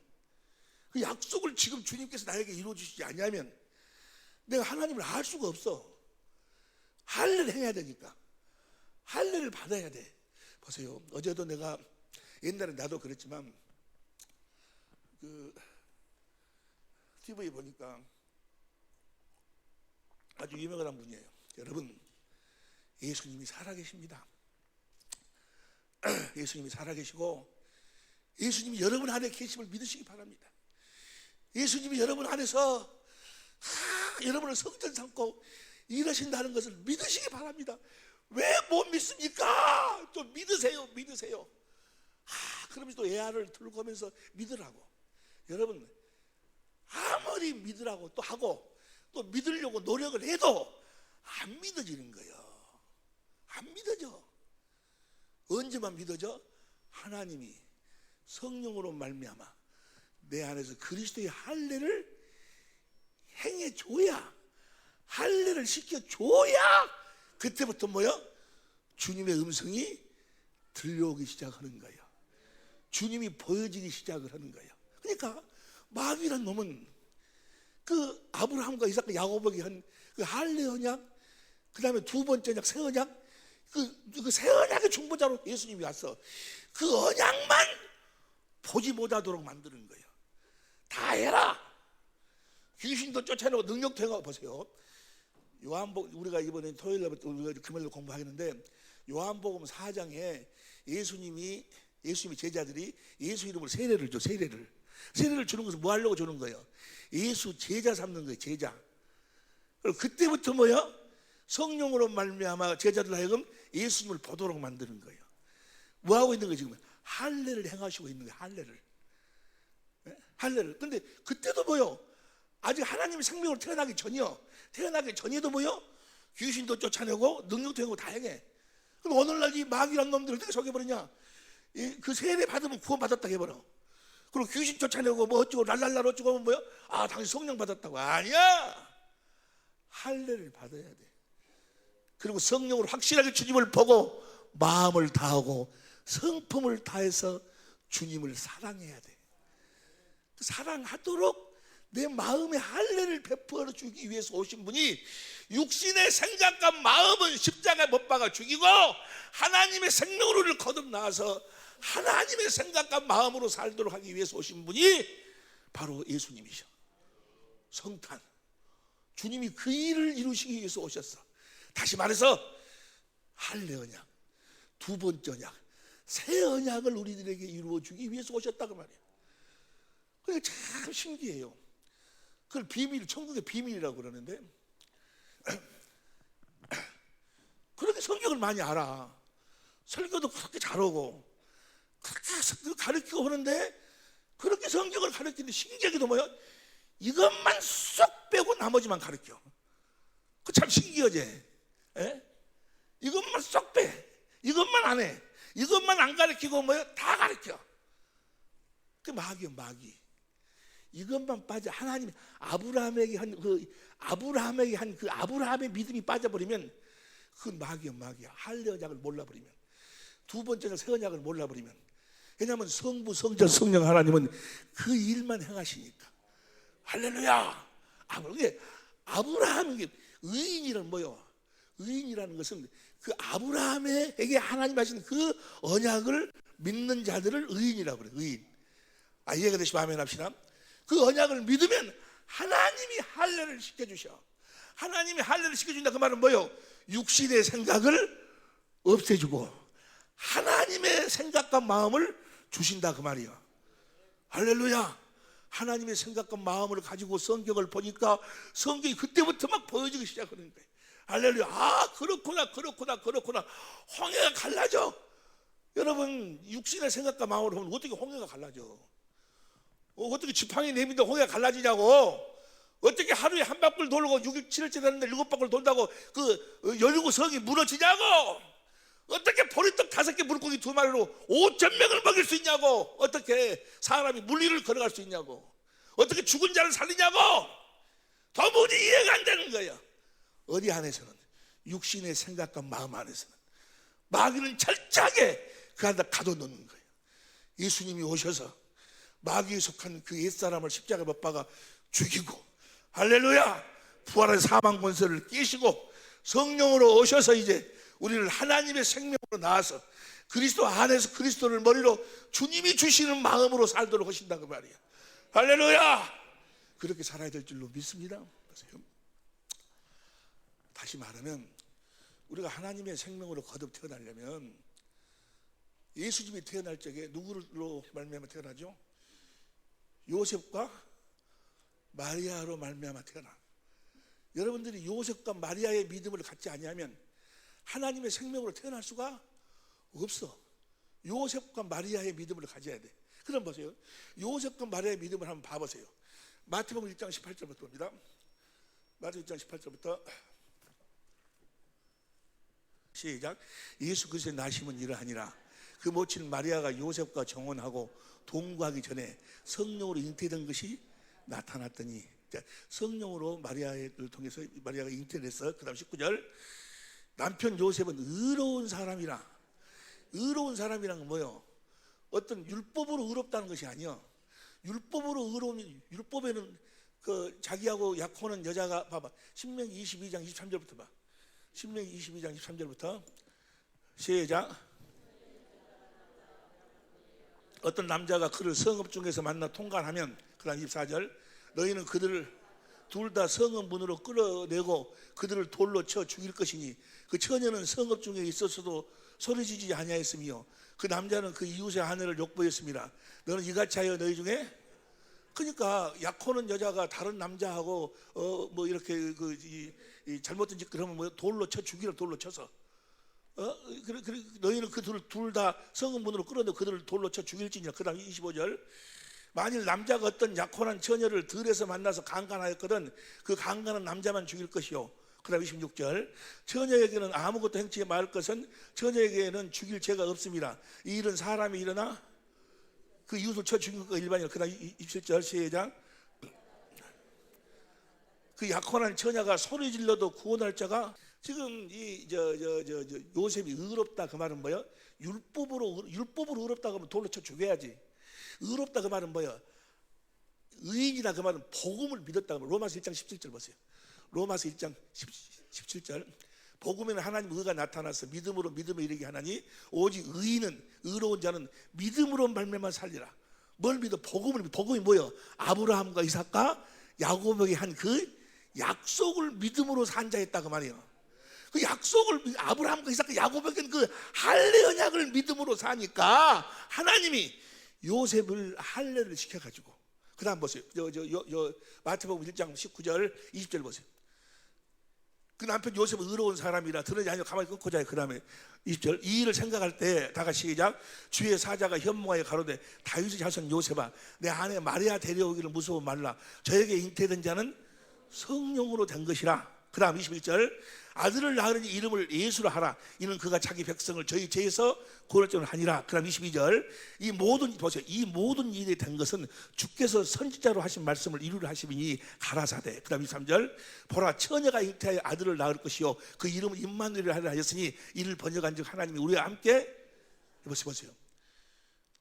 그 약속을 지금 주님께서 나에게 이루어 주시지 아니하면 내가 하나님을 알 수가 없어. 할례를 해야 되니까. 할례를 받아야 돼. 보세요. 어제도 내가, 옛날에 나도 그랬지만 그 TV에 보니까 아주 유명한 분이에요. 여러분, 예수님이 살아계십니다. 예수님이 살아계시고 예수님이 여러분 안에 계심을 믿으시기 바랍니다. 예수님이 여러분 안에서 여러분을 성전 삼고 일하신다는 것을 믿으시기 바랍니다. 왜 못 믿습니까? 좀 믿으세요. 그러면서 또 애아를 들고 하면서 믿으라고. 여러분, 아무리 믿으라고 또 하고 또 믿으려고 노력을 해도 안 믿어지는 거예요. 안 믿어져. 언제만 믿어져? 하나님이 성령으로 말미암아 내 안에서 그리스도의 할례를 행해줘야, 할례를 시켜줘야 그때부터 뭐야? 주님의 음성이 들려오기 시작하는 거예요. 주님이 보여지기 시작을 하는 거예요. 그러니까 마귀란 놈은 그 아브라함과 이삭과 야곱에게 한 그 할례 언약, 그 다음에 두 번째 언약 새 언약, 그 새 언약의 중보자로 예수님이 왔어. 그 언약만 보지 못하도록 만드는 거예요. 다 해라. 귀신도 쫓아내고 능력도 해가 보세요. 요한복음, 우리가 이번에 토요일날 우리가 금요일 공부하겠는데 요한복음 4장에 예수님이 제자들이 예수 이름으로 세례를 줘. 세례를 주는 것은 뭐 하려고 주는 거예요? 예수 제자 삼는 거예요. 제자. 그리고 그때부터 뭐야? 성령으로 말미암아 제자들 하여금 예수님을 보도록 만드는 거예요. 뭐 하고 있는 거예요 지금? 할례를 행하시고 있는 거예요. 할례를. 근데 그때도 뭐요? 아직 하나님의 생명으로 태어나기 전이요. 태어나기 전에도 뭐요? 귀신도 쫓아내고 능력도 행하고 다 행해. 그럼 오늘날 이 마귀란 놈들을 어떻게 속여버리냐? 그 세례 받으면 구원 받았다 해버려. 그리고 귀신 쫓아내고 뭐 어쩌고 랄랄랄 어쩌고 하면 뭐요? 아, 당신 성령 받았다고. 아니야. 할례를 받아야 돼. 그리고 성령으로 확실하게 주님을 보고 마음을 다하고 성품을 다해서 주님을 사랑해야 돼. 사랑하도록 내 마음의 할례를 베풀어 주기 위해서 오신 분이 육신의 생각과 마음은 십자가에 못 박아 죽이고 하나님의 생명으로 우리를 거듭나와서 하나님의 생각과 마음으로 살도록 하기 위해서 오신 분이 바로 예수님이셔. 성탄. 주님이 그 일을 이루시기 위해서 오셨어. 다시 말해서 할례 언약, 두 번째 언약, 새 언약을 우리들에게 이루어 주기 위해서 오셨다고 말이에요. 그게 참 신기해요. 그걸 비밀, 천국의 비밀이라고 그러는데 그렇게 성경을 많이 알아. 설교도 그렇게 잘하고 그렇게 가르치고 하는데 그렇게 성경을 가르치는데 신기하게도 뭐야? 이것만 쏙 빼고 나머지만 가르쳐. 그 참 신기하지? 에? 이것만 쏙 빼. 이것만 안 해. 이것만 안 가르치고 뭐야? 다 가르쳐. 그 마귀야, 마귀. 이것만 빠져. 하나님이 아브라함에게 한 그 아브라함의 믿음이 빠져버리면 그건 마귀야. 할례 언약을 몰라버리면, 두 번째는 새 언약을 몰라버리면. 왜냐하면 성부, 성자, 성령 하나님은 그 일만 행하시니까. 할렐루야. 아브라함에게 의인이란 뭐요? 의인이라는 것은 그 아브라함에게 하나님 하신 그 언약을 믿는 자들을 의인이라고 그래요. 의인. 이해가 되시면 아멘 합시다. 그 언약을 믿으면 하나님이 할례를 시켜주셔. 하나님이 할례를 시켜준다. 그 말은 뭐요? 육신의 생각을 없애주고 하나님의 생각과 마음을 주신다 그 말이야. 할렐루야. 하나님의 생각과 마음을 가지고 성경을 보니까 성경이 그때부터 막 보여지기 시작하는 거예요. 할렐루야. 그렇구나. 홍해가 갈라져. 여러분, 육신의 생각과 마음으로 보면 어떻게 홍해가 갈라져? 어떻게 지팡이 내밀다 홍해가 갈라지냐고. 어떻게 하루에 한 바퀴 돌고 6일 7일째 됐는데 7바퀴 돌다고 그 17성이 무너지냐고. 어떻게 보리떡 5개 물고기 2마리로 5,000명을 먹일 수 있냐고. 어떻게 사람이 물리를 걸어갈 수 있냐고. 어떻게 죽은 자를 살리냐고. 도무지 이해가 안 되는 거야. 어디 안에서는, 육신의 생각과 마음 안에서는 마귀는 철저하게 그 안에다 가둬놓는 거예요. 예수님이 오셔서 마귀에 속한 그 옛사람을 십자가에 못 박아 죽이고, 할렐루야, 부활의 사망 권세를 깨시고 성령으로 오셔서 이제 우리를 하나님의 생명으로 나와서 그리스도 안에서 그리스도를 머리로 주님이 주시는 마음으로 살도록 하신다 그 말이야. 할렐루야. 그렇게 살아야 될 줄로 믿습니다. 보세요. 다시 말하면 우리가 하나님의 생명으로 거듭 태어나려면 예수님이 태어날 적에 누구로 말미암아 태어나죠? 요셉과 마리아로 말미암아 태어나. 여러분들이 요셉과 마리아의 믿음을 갖지 아니하면 하나님의 생명으로 태어날 수가 없어. 요셉과 마리아의 믿음을 가져야 돼. 그럼 보세요. 요셉과 마리아의 믿음을 한번 봐보세요. 마태복음 1장 18절부터 봅니다. 마태복음 1장 18절부터 시작. 예수 그리스도의 나심은 이러하니라. 그 모친 마리아가 요셉과 정혼하고 동거하기 전에 성령으로 잉태된 것이 나타났더니, 성령으로 마리아를 통해서 마리아가 잉태됐어. 그 다음 19절. 남편 요셉은 의로운 사람이라. 의로운 사람이란 건 뭐예요? 어떤 율법으로 의롭다는 것이 아니야. 율법으로 의로운, 율법에는 그 자기하고 약혼한 여자가, 봐봐, 신명기 22장 23절부터 봐. 신명기 22장 23절부터 시작. 어떤 남자가 그를 성읍 중에서 만나 통관하면, 그 다음 24절. 너희는 그들을 둘 다 성읍 문으로 끌어내고 그들을 돌로 쳐 죽일 것이니 그 처녀는 성읍 중에 있었어도 소리지지 아니하였으며 그 남자는 그 이웃의 아내를 욕보였습니다. 너는 이같이 하여 너희 중에, 그러니까 약혼한 여자가 다른 남자하고 뭐 이렇게 이 잘못된 짓 그러면 뭐 돌로 쳐 죽이라. 돌로 쳐서 그래 너희는 그 둘 다 성읍 문으로 끌어내고 그들을 돌로 쳐 죽일지니라. 그 다음 25절. 만일 남자가 어떤 약혼한 처녀를 들에서 만나서 강간하였거든 그 강간한 남자만 죽일 것이요. 그 다음 26절. 처녀에게는 아무것도 행치 말 것은 처녀에게는 죽일 죄가 없습니다. 이 일은 사람이 일어나 그 이웃을 쳐 죽인 것과 일반이라. 그 다음 27절 시작. 그 약혼한 처녀가 소리 질러도 구원할 자가, 지금 이 요셉이 의롭다 그 말은 뭐야? 율법으로 의롭다 그러면 돌로 쳐 죽여야지. 의롭다 그 말은 뭐야? 의인이다 그 말은 복음을 믿었다. 로마서 1장 17절 보세요. 로마서 1장 17절. 복음에는 하나님 의가 나타나서 믿음으로 믿음에 이르게 하나니 오직 의인은, 의로운 자는 믿음으로 말미암아 살리라. 뭘 믿어? 복음을 믿어. 복음이 뭐야? 아브라함과 이삭과 야곱에게 한 그 약속을 믿음으로 산 자였다 그 말이에요. 그 약속을 아브라함과 이삭과 야곱에게 그 할례 언약을 믿음으로 사니까 하나님이 요셉을 할례를 시켜가지고, 그 다음 보세요. 마태복음 1장 19절 20절 보세요. 그 남편 요셉은 의로운 사람이라 들으지 아니고 가만히 끊고 자요. 그 다음에 20절. 이 일을 생각할 때 다 같이 시작. 주의 사자가 현몽하여 가로되 다윗의 자손 요셉아 내 아내 마리아 데려오기를 무서워 말라. 저에게 잉태된 자는 성령으로 된 것이라. 그 다음 21절. 아들을 낳으니 이름을 예수로 하라. 이는 그가 자기 백성을 저희 죄에서 구원할 줄을 하니라. 그 다음 22절. 이 모든, 보세요. 이 모든 일이 된 것은 주께서 선지자로 하신 말씀을 이루려 하심이니 가라사대. 그 다음 23절. 보라 처녀가 잉태하여 아들을 낳을 것이요 그 이름은 임마누엘이라 하려 하였으니 이를 번역한 즉 하나님이 우리와 함께. 보세요.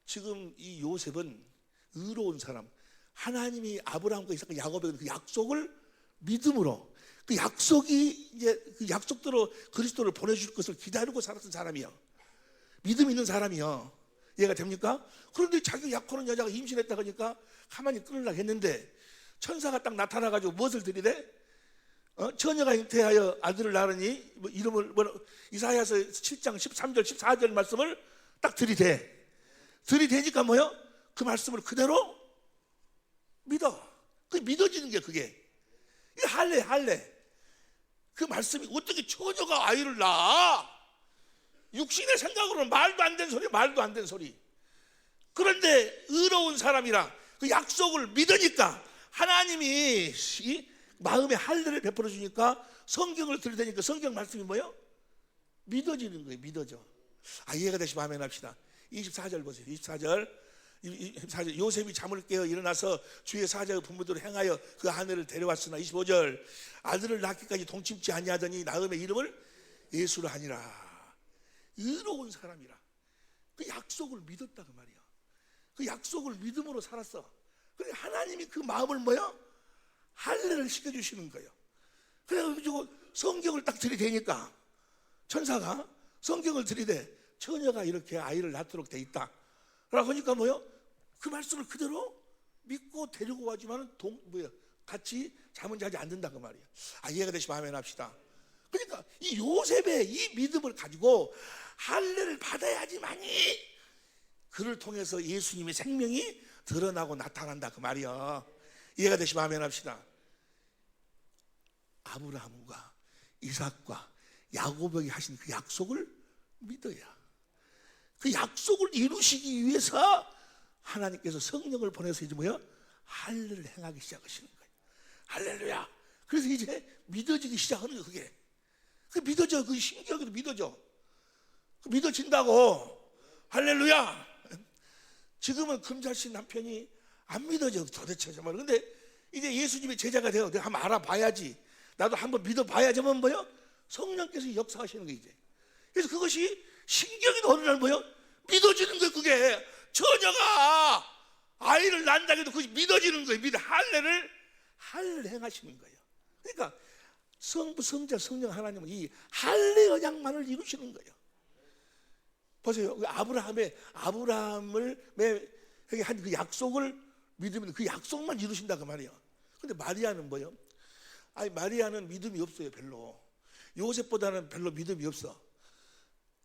지금 이 요셉은 의로운 사람, 하나님이 아브라함과 이삭과 야곱에게 그 약속을 믿음으로, 그 약속이 이제 그 약속대로 그리스도를 보내줄 것을 기다리고 살았던 사람이야. 믿음 있는 사람이야. 이해가 됩니까? 그런데 자기 약혼한 여자가 임신했다 그러니까 가만히 끊으려고 했는데 천사가 딱 나타나가지고 무엇을 들이대? 처녀가 잉태하여 아들을 낳으니 뭐 이름을 이사야서 7장 13절 14절 말씀을 딱 들이대니까 뭐요? 그 말씀을 그대로 믿어. 그 믿어지는 게 그게. 이 할례. 그 말씀이 어떻게 처녀가 아이를 낳아? 육신의 생각으로는 말도 안 되는 소리. 그런데 의로운 사람이라 그 약속을 믿으니까 하나님이 이 마음의 할례를 베풀어 주니까 성경을 들이대니까 성경 말씀이 뭐예요? 믿어지는 거예요. 믿어져. 이해가 되시면 아멘 합시다. 24절 보세요. 24절. 요셉이 잠을 깨어 일어나서 주의 사자의 분부대로 행하여 그 아내를 데려왔으나 25절. 아들을 낳기까지 동침치 아니하더니 낳음의 이름을 예수로 하니라. 의로운 사람이라 그 약속을 믿었다 그 말이야. 그 약속을 믿음으로 살았어. 그래 하나님이 그 마음을 뭐야? 할례를 시켜주시는 거예요. 그래가지고 성경을 딱 들이대니까 천사가 성경을 들이대 처녀가 이렇게 아이를 낳도록 돼 있다 라고 하니까 뭐요? 그 말씀을 그대로 믿고 데리고 와지만 같이 잠은 자지 않는다 그 말이야. 이해가 되시면 아멘 합시다. 그러니까 이 요셉의 이 믿음을 가지고 할례를 받아야지만이 그를 통해서 예수님의 생명이 드러나고 나타난다 그 말이야. 이해가 되시면 아멘 합시다. 아브라함과 이삭과 야곱에게 하신 그 약속을 믿어야, 그 약속을 이루시기 위해서 하나님께서 성령을 보내서 이제 뭐야? 할례를 행하기 시작하시는 거예요. 할렐루야. 그래서 이제 믿어지기 시작하는 거예요. 그게 믿어져. 그 신기하게도 믿어져. 믿어진다고. 할렐루야. 지금은 금자씨 남편이 안 믿어져 도대체 정말. 근데 이제 예수님의 제자가 되어 내가 한번 알아봐야지, 나도 한번 믿어봐야지만 뭐요? 성령께서 역사하시는 게 이제. 그래서 그것이 신경이 어느 날 뭐요? 믿어지는 거예요. 그게 처녀가 아이를 낳는다 해도 그것이 믿어지는 거예요. 할례를 행하시는 거예요. 그러니까 성부, 성자, 성령 하나님은 이 할례 언약만을 이루시는 거예요. 보세요. 아브라함을 한 그 약속을 믿으면 그 약속만 이루신다 그 말이에요. 근데 마리아는 뭐예요? 아니 마리아는 믿음이 없어요. 별로. 요셉보다는 별로 믿음이 없어.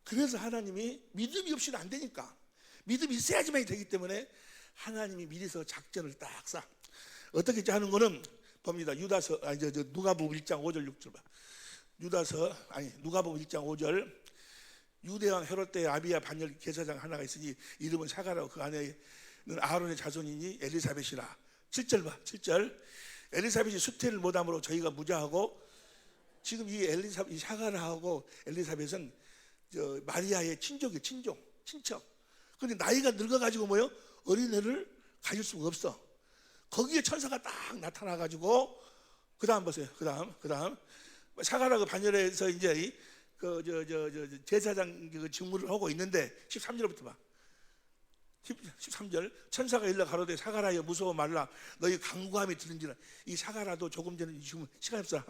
그래서 하나님이 믿음이 없이는 안 되니까, 믿음이 있어야지만 되기 때문에 하나님이 미리서 작전을 딱 싹 어떻게 하는 거는 봅니다. 유다서 누가복음 1장 5절 6절 봐. 누가복음 1장 5절. 유대왕 헤롯 때의 아비야 반열 제사장 하나가 있으니 이름은 사가라고 그 안에는 아론의 자손이니 엘리사벳이라. 7절 봐. 7절. 엘리사벳이 수태를 못함으로 저희가 무자하고, 지금 이 사가라하고 엘리사벳은 마리아의 친족이에요. 친척. 근데 나이가 늙어가지고 뭐요? 어린애를 가질 수가 없어. 거기에 천사가 딱 나타나가지고, 그 다음 보세요. 그 다음 사가라 그 반열에서 이제 제사장 그 직무를 하고 있는데 13절부터 봐. 13절. 천사가 일러 가로되 사가라여 무서워 말라 너희 간구함이 들은지라. 이 사가라도 조금 전에 지금 시간이 없어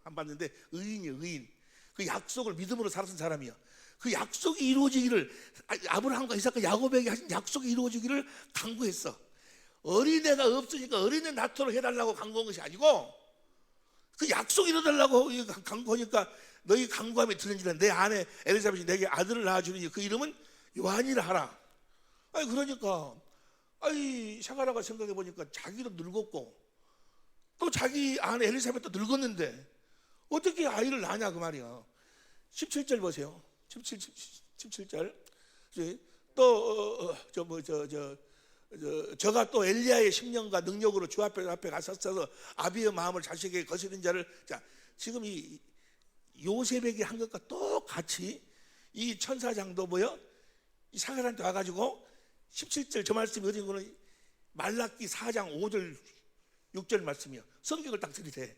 안 봤는데 의인이에요. 의인. 그 약속을 믿음으로 살았던 사람이야. 그 약속이 이루어지기를, 아브라함과 이삭과 야곱에게 하신 약속이 이루어지기를 간구했어. 어린애가 없으니까 어린애 낳도록 해달라고 간구한 것이 아니고, 그 약속 이뤄달라고 간구하니까 너희 간구함이 들은지라 내 아내 엘리사벳이 내게 아들을 낳아주니 그 이름은 요한이라 하라. 아니 그러니까 샤가라가 생각해 보니까 자기도 늙었고 또 자기 아내 엘리사벳도 늙었는데 어떻게 아이를 낳냐 그 말이야. 17절 보세요. 17절. 또 저가 또 엘리야의 심령과 능력으로 주 앞에 가서서 아비의 마음을 자식에게 거스린 자를. 자, 지금 이 요셉에게 한 것과 똑같이 이 천사장도 뭐요? 이 사가한테 와가지고 17절 저 말씀이 어딘 거는 말라기 4장 5절 6절 말씀이요. 성경을 딱 들이대.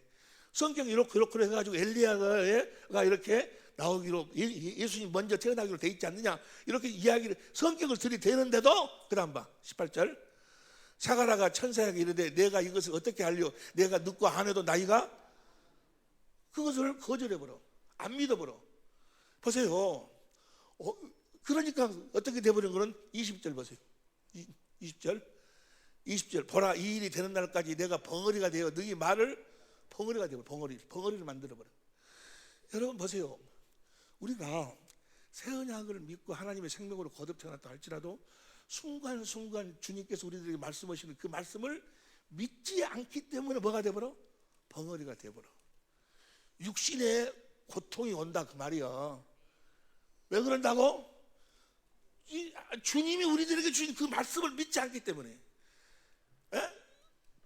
성경이 이렇게 해가지고 엘리야가 이렇게 나오기로, 예수님 먼저 태어나기로 돼 있지 않느냐, 이렇게 이야기를 성경을 들이대는데도 그 다음 봐. 18절. 사가라가 천사에게 이르되 내가 이것을 어떻게 하려, 내가 늙고 안 해도 나이가, 그것을 거절해버려. 안 믿어버려. 보세요. 그러니까 어떻게 돼버린 거는 20절 보세요. 20절. 보라 이 일이 되는 날까지 내가 벙어리가 되어 너희 말을 벙어리가 되어 벙어리를 만들어버려. 여러분 보세요. 우리가 새 언약을 믿고 하나님의 생명으로 거듭 태어났다 할지라도 순간순간 주님께서 우리들에게 말씀하시는 그 말씀을 믿지 않기 때문에 뭐가 되어버려? 벙어리가 되어버려. 육신의 고통이 온다 그 말이야. 왜 그런다고? 주님이 우리들에게 주신 그 말씀을 믿지 않기 때문에,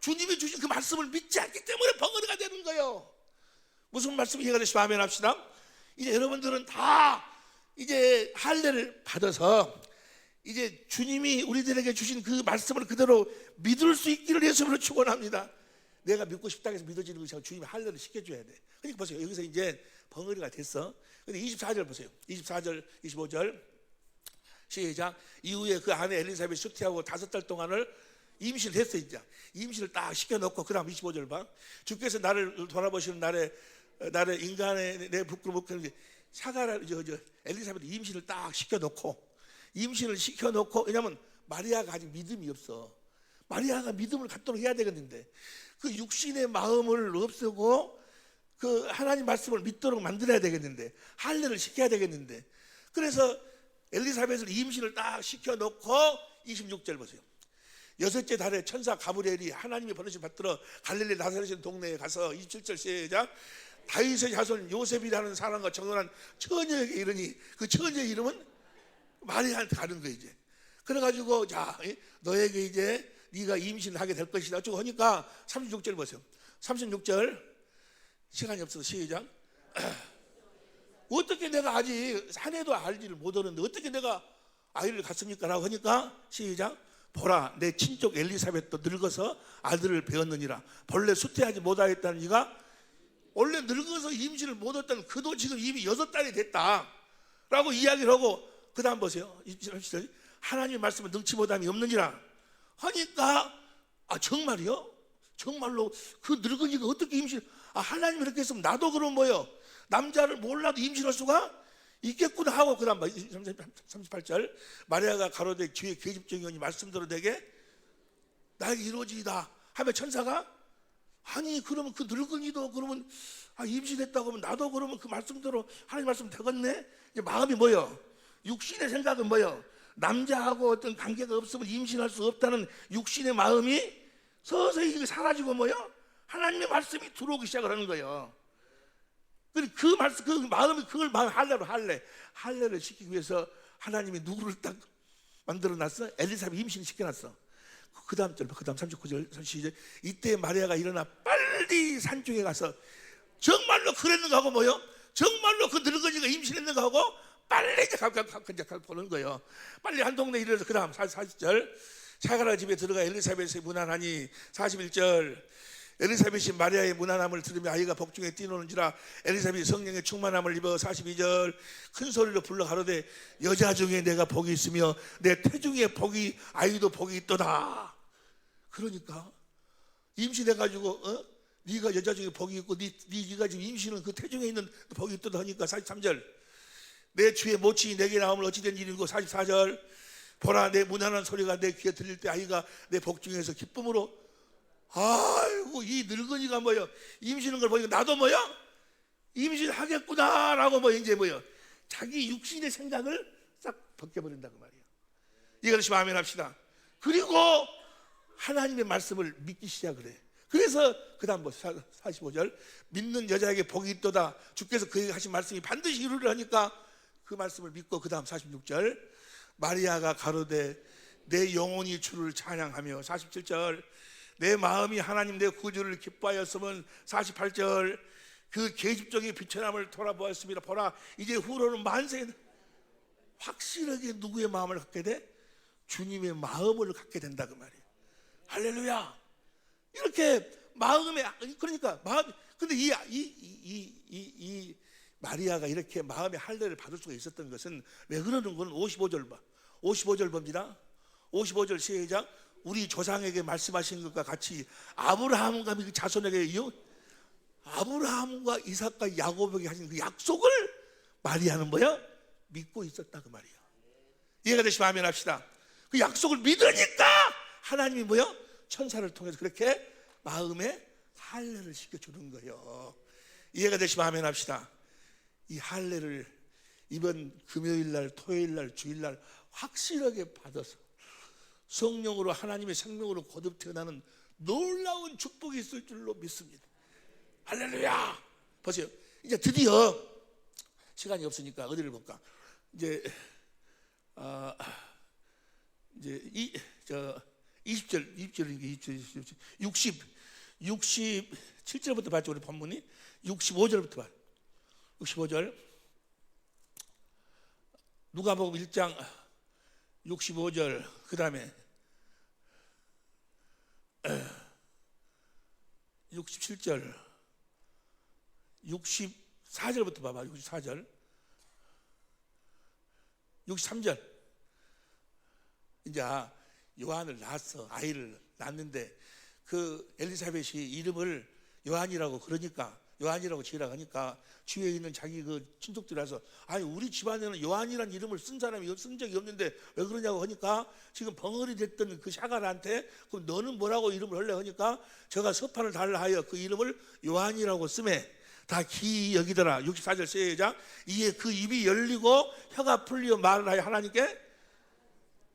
주님이 주신 그 말씀을 믿지 않기 때문에 벙어리가 되는 거예요. 무슨 말씀이 이해가 되시면 아멘 합시다. 이제 여러분들은 다 이제 할례를 받아서 이제 주님이 우리들에게 주신 그 말씀을 그대로 믿을 수 있기를 예수님으로 축원합니다. 내가 믿고 싶다 해서 믿어지는 것이 아니라 주님이 할례를 시켜줘야 돼. 그러니까 보세요. 여기서 이제 벙어리가 됐어. 근데 24절 보세요. 24절, 25절 시작. 이후에 그 아내 엘리사벳 수태하고 5달 동안을 임신을 했어. 이제 임신을 딱 시켜놓고 그 다음 25절 봐. 주께서 나를 돌아보시는 날에 인간의 내 부끄러움 사가라 엘리사벳 임신을 딱 시켜놓고 왜냐하면 마리아가 아직 믿음이 없어. 마리아가 믿음을 갖도록 해야 되겠는데 그 육신의 마음을 없애고 그 하나님 말씀을 믿도록 만들어야 되겠는데, 할례를 시켜야 되겠는데, 그래서 엘리사벳을 임신을 딱 시켜놓고 26절 보세요. 여섯째 달에 천사 가브리엘이 하나님의 버릇을 받들어 갈릴리 나사렛이라는 동네에 가서 27절 시작. 다윗의 자손 요셉이라는 사람과 정혼한 처녀에게 이르니, 그 처녀의 이름은 마리아한테 가는 거예요. 이제 그래가지고 자, 너에게 이제 네가 임신하게 될 것이다 쭉 하니까 36절 보세요. 36절 시간이 없어서 시작. 어떻게 내가 아직 한 해도 알지를 못하는데 어떻게 내가 아이를 갖습니까? 라고 하니까 시작. 보라, 내 친족 엘리사벳도 늙어서 아들을 배웠느니라. 본래 수태하지 못하였다는 이가 원래 늙어서 임신을 못했다는 그도 지금 이미 6달이 됐다 라고 이야기를 하고, 그 다음 보세요. 하나님의 말씀은 능치 못함이 없느니라 하니까, 아 정말이요? 정말로 그 늙은이가 어떻게 임신, 하나님이 이렇게 했으면 나도 그럼 뭐요, 남자를 몰라도 임신할 수가 있겠구나 하고, 그 다음 38절 마리아가 가로되 주의 계집종이오니 말씀대로 되게 나에게 이루어지이다 하면 천사가, 아니 그러면 그 늙은이도 그러면 임신했다고 하면 나도 그러면 그 말씀대로 하나님 말씀 되겠네. 이제 마음이 뭐요, 육신의 생각은 뭐요, 남자하고 어떤 관계가 없으면 임신할 수 없다는 육신의 마음이 서서히 사라지고 뭐요, 하나님의 말씀이 들어오기 시작을 하는 거예요. 그 말씀, 그 마음이, 그걸 할례를 시키기 위해서 하나님이 누구를 딱 만들어 놨어? 엘리사벳 임신을 시켜놨어. 그 다음 39절 시작. 이때 마리아가 일어나 빨리 산중에 가서, 정말로 그랬는가 하고 뭐요, 정말로 그 늙은이가 임신했는가 하고 빨리 이제 보는 거예요. 빨리 한 동네 이르러서 그 다음 40절 사가랴 집에 들어가 엘리사벳의 문안하니, 41절 엘리사벳이 마리아의 문안함을 들으며 아이가 복중에 뛰노는지라 엘리사벳이 성령의 충만함을 입어, 42절 큰 소리로 불러 가로되 여자 중에 내가 복이 있으며 내 태중에 복이, 아이도 복이 있도다. 그러니까 임신해가지고 네가 여자 중에 복이 있고 네가 지금 임신은 그 태중에 있는 복이 있도다 하니까, 43절 내 주의 모친이 내게 나오면 어찌된 일이고, 44절 보라 내 문안한 소리가 내 귀에 들릴 때 아이가 내 복중에서 기쁨으로, 아이고 이 늙은이가 뭐요, 임신한 걸 보니까 나도 뭐요, 임신하겠구나 라고 뭐 이제 뭐요, 자기 육신의 생각을 싹 벗겨버린다고 말이에요. 이것이 아멘 합시다. 그리고 하나님의 말씀을 믿기 시작을 해. 그래서 그 다음 45절 믿는 여자에게 복이 있도다, 주께서 그에게 하신 말씀이 반드시 이루리라 하니까 그 말씀을 믿고, 그 다음 46절 마리아가 가로되 내 영혼이 주를 찬양하며, 47절 내 마음이 하나님 내 구주를 기뻐하였으면, 48절 그 계집종의 비천함을 돌아보았습니다. 보라 이제 후로는 만세. 확실하게 누구의 마음을 갖게 돼? 주님의 마음을 갖게 된다 그 말이에요. 할렐루야. 이렇게 마음에, 그러니까 마음, 근데 이 마리아가 이렇게 마음의 할례를 받을 수가 있었던 것은 왜 그러는 건 55절 봐. 55절 봅니다. 55절 시작. 우리 조상에게 말씀하신 것과 같이 아브라함과 그 자손에게, 아브라함과 이삭과 야곱에게 하신 그 약속을 마리아는 뭐야? 믿고 있었다 그 말이야. 이해가 되시면 아멘 합시다. 그 약속을 믿으니까 하나님이 뭐야? 천사를 통해서 그렇게 마음에 할례를 시켜주는 거예요. 이해가 되시면 아멘 합시다. 이 할례를 이번 금요일날, 토요일날, 주일날 확실하게 받아서 성령으로 하나님의 생명으로 거듭 태어나는 놀라운 축복이 있을 줄로 믿습니다. 할렐루야. 보세요. 이제 드디어 시간이 없으니까 어디를 볼까? 이제 20절 67절부터 봤죠. 우리 본문이 65절부터 봐요. 65절 누가복음 1장 65절 그 다음에 67절 64절부터 봐봐. 64절 63절 이제 요한을 낳았어. 아이를 낳았는데 그 엘리사벳이 이름을 요한이라고 그러니까 요한이라고 지으라고 하니까 주위에 있는 자기 그 친족들이 와서 아니 우리 집안에는 요한이라는 이름을 쓴 사람이 쓴 적이 없는데 왜 그러냐고 하니까 지금 벙어리 됐던 그 샤갈한테 그럼 너는 뭐라고 이름을 하려 하니까 제가 서판을 달라 하여 그 이름을 요한이라고 쓰매 다 기이 여기더라. 64절 시작. 이에 그 입이 열리고 혀가 풀려 말을 하여 하나님께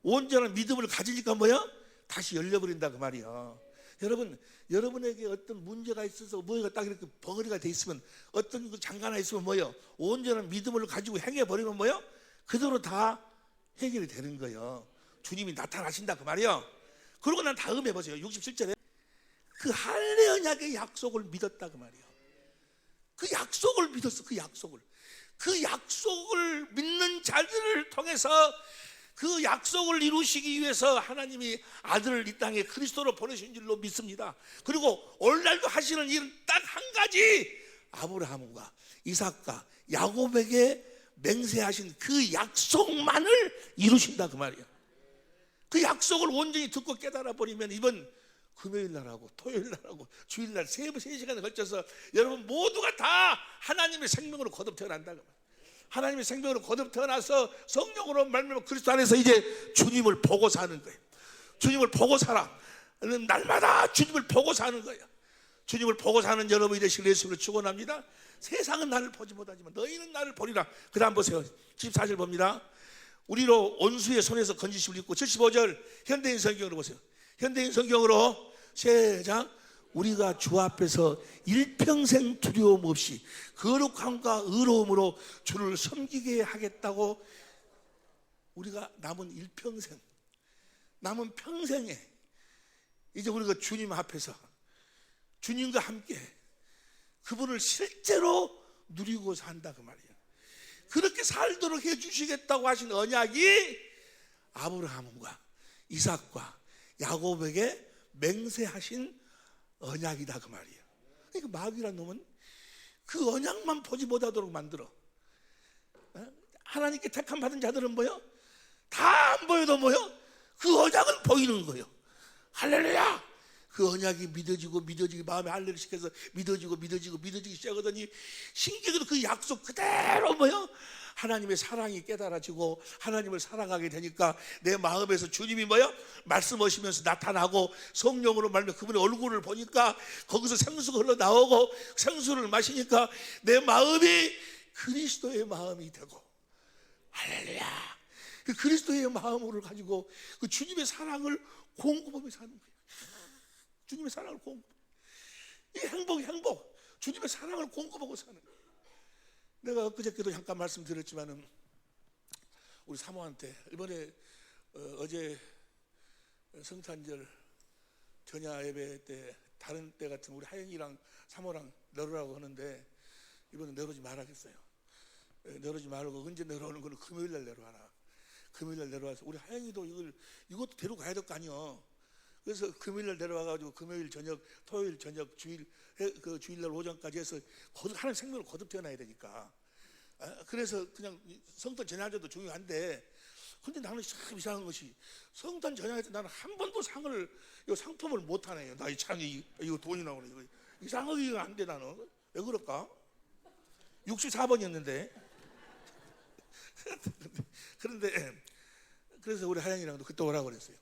온전한 믿음을 가지니까 뭐야? 다시 열려버린다 그 말이야. 여러분, 여러분에게 어떤 문제가 있어서 뭐가 딱 이렇게 벙어리가 돼 있으면, 어떤 그 장가 하나 있으면 뭐요? 온전한 믿음을 가지고 행해버리면 뭐요? 그대로 다 해결이 되는 거예요. 주님이 나타나신다 그 말이요. 그러고 난 다음에 보세요. 67절에 그 할례 언약의 약속을 믿었다 그 말이에요. 그 약속을 믿었어. 그 약속을 믿는 자들을 통해서 그 약속을 이루시기 위해서 하나님이 아들을 이 땅에 그리스도로 보내신 줄로 믿습니다. 그리고 오늘날도 하시는 일은 딱 한 가지, 아브라함과 이삭과 야곱에게 맹세하신 그 약속만을 이루신다 그 말이에요. 그 약속을 온전히 듣고 깨달아 버리면 이번 금요일 날하고 토요일 날하고 주일 날 세 시간에 걸쳐서 여러분 모두가 다 하나님의 생명으로 거듭 태어난다. 하나님의 생명으로 거듭 태어나서 성령으로 말미암아 그리스도 안에서 이제 주님을 보고 사는 거예요. 주님을 보고 살아. 날마다 주님을 보고 사는 거예요. 주님을 보고 사는 여러분이 되시길 예수로 축원합니다. 세상은 나를 보지 못하지만 너희는 나를 보리라. 그 다음 보세요. 14절 봅니다. 우리로 원수의 손에서 건지심을 입고. 75절 현대인 성경으로 보세요. 현대인 성경으로 시작. 우리가 주 앞에서 일평생 두려움 없이 거룩함과 의로움으로 주를 섬기게 하겠다고. 우리가 남은 일평생, 남은 평생에 이제 우리가 주님 앞에서 주님과 함께 그분을 실제로 누리고 산다 그 말이에요. 그렇게 살도록 해주시겠다고 하신 언약이 아브라함과 이삭과 야곱에게 맹세하신 언약이다 그 말이에요. 그러니까 마귀란 놈은 그 언약만 보지 못하도록 만들어. 하나님께 택함 받은 자들은 뭐요? 다 안 보여도 뭐요? 그 언약은 보이는 거예요. 할렐루야. 그 언약이 믿어지고 마음에 할례를 시켜서 믿어지기 시작하더니 신기하게도 그 약속 그대로 뭐요? 하나님의 사랑이 깨달아지고 하나님을 사랑하게 되니까 내 마음에서 주님이 뭐요? 말씀하시면서 나타나고 성령으로 말면 그분의 얼굴을 보니까 거기서 생수가 흘러나오고 생수를 마시니까 내 마음이 그리스도의 마음이 되고. 할렐루야. 그 그리스도의 마음을 가지고 그 주님의 사랑을 공급하며 사는 거예요. 주님의 사랑을 공급. 이 행복. 주님의 사랑을 공급하고 사는 거예요. 내가 엊그저께도 잠깐 말씀드렸지만은 우리 사모한테 이번에 어제 성탄절 전야 예배 때 다른 때 같은 우리 하영이랑 사모랑 내려라고 하는데 이번에 내려오지 말아야겠어요. 내려오지 말고 언제 내려오는 거는 금요일 날 내려와라. 금요일 날 내려와서 우리 하영이도 이것도 데리고 가야 될 거 아니요. 그래서 금요일 날 내려와가지고 금요일 저녁, 토요일 저녁, 주일날 오전까지 해서 하나님 생명을 거듭 태어나야 되니까. 그래서 그냥 성탄 전야제도 중요한데, 근데 나는 참 이상한 것이 성탄 전야제 때 나는 한 번도 상품을 못 하네요. 나 이 창이 이거 돈이 나오네. 이거 이상하게 안 돼 나는. 왜 그럴까? 64번이었는데. 그런데 그래서 우리 하영이랑도 그때 오라고 그랬어요.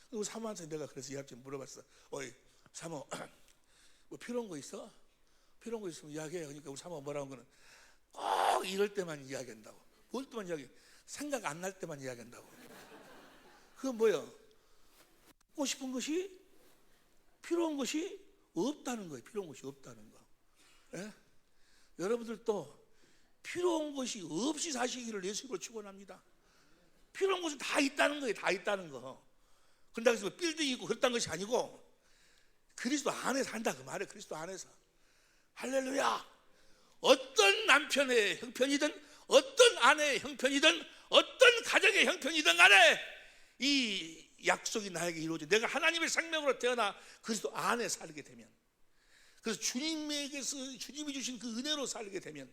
그리고 사모한테 내가 그래서 이합 좀 물어봤어. 어이 사모, 뭐 필요한 거 있어? 필요한 거 있으면 이야기해. 그러니까 우리 사모가 뭐라고 하는 거는 꼭 이럴 때만 이야기한다고. 뭘 때만 이야기해? 생각 안 날 때만 이야기한다고. 그건 뭐예요? 갖고 싶은 것이 필요한 것이 없다는 거예요. 필요한 것이 없다는 거. 예? 여러분들도 필요한 것이 없이 사시기를 예수로 축원합니다. 필요한 것은 다 있다는 거예요. 다 있다는 거. 그런다고 해서 빌딩이 있고 그랬다는 것이 아니고 그리스도 안에서 한다 그 말이에요. 그리스도 안에서. 할렐루야. 어떤 남편의 형편이든 어떤 아내의 형편이든 어떤 가정의 형편이든 간에 이 약속이 나에게 이루어져 내가 하나님의 생명으로 태어나 그리스도 안에 살게 되면, 그래서 주님에게서 주님이 주신 그 은혜로 살게 되면,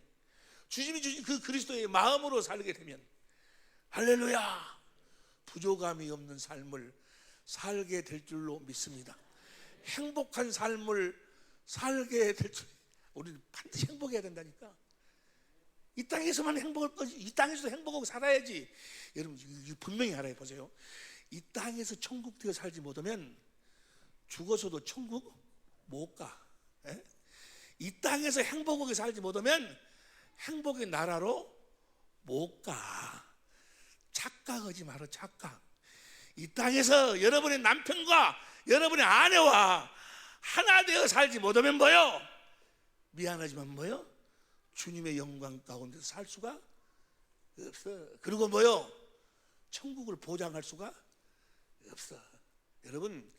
주님이 주신 그 그리스도의 마음으로 살게 되면 할렐루야, 부족함이 없는 삶을 살게 될 줄로 믿습니다. 행복한 삶을 살게 될 줄. 우리는 반드시 행복해야 된다니까. 이 땅에서만 행복할 거지. 이 땅에서도 행복하고 살아야지. 여러분 분명히 알아요. 보세요. 이 땅에서 천국 되어 살지 못하면 죽어서도 천국 못 가. 에? 이 땅에서 행복하게 살지 못하면 행복의 나라로 못 가. 착각하지 마라. 착각. 이 땅에서 여러분의 남편과 여러분의 아내와 하나 되어 살지 못하면 뭐요? 미안하지만 뭐요? 주님의 영광 가운데서 살 수가 없어. 그리고 뭐요? 천국을 보장할 수가 없어. 여러분,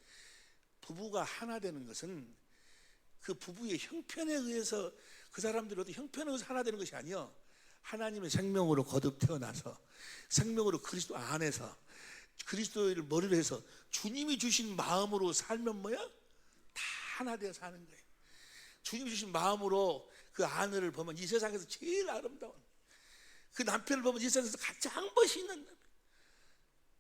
부부가 하나 되는 것은 그 부부의 형편에 의해서, 그 사람들이 어떤 형편에 의해서 하나 되는 것이 아니요, 하나님의 생명으로 거듭 태어나서 생명으로 그리스도 안에서 그리스도를 머리로 해서 주님이 주신 마음으로 살면 뭐야? 다 하나 되어 사는 거예요. 주님이 주신 마음으로 그 아내를 보면 이 세상에서 제일 아름다운, 그 남편을 보면 이 세상에서 가장 멋있는,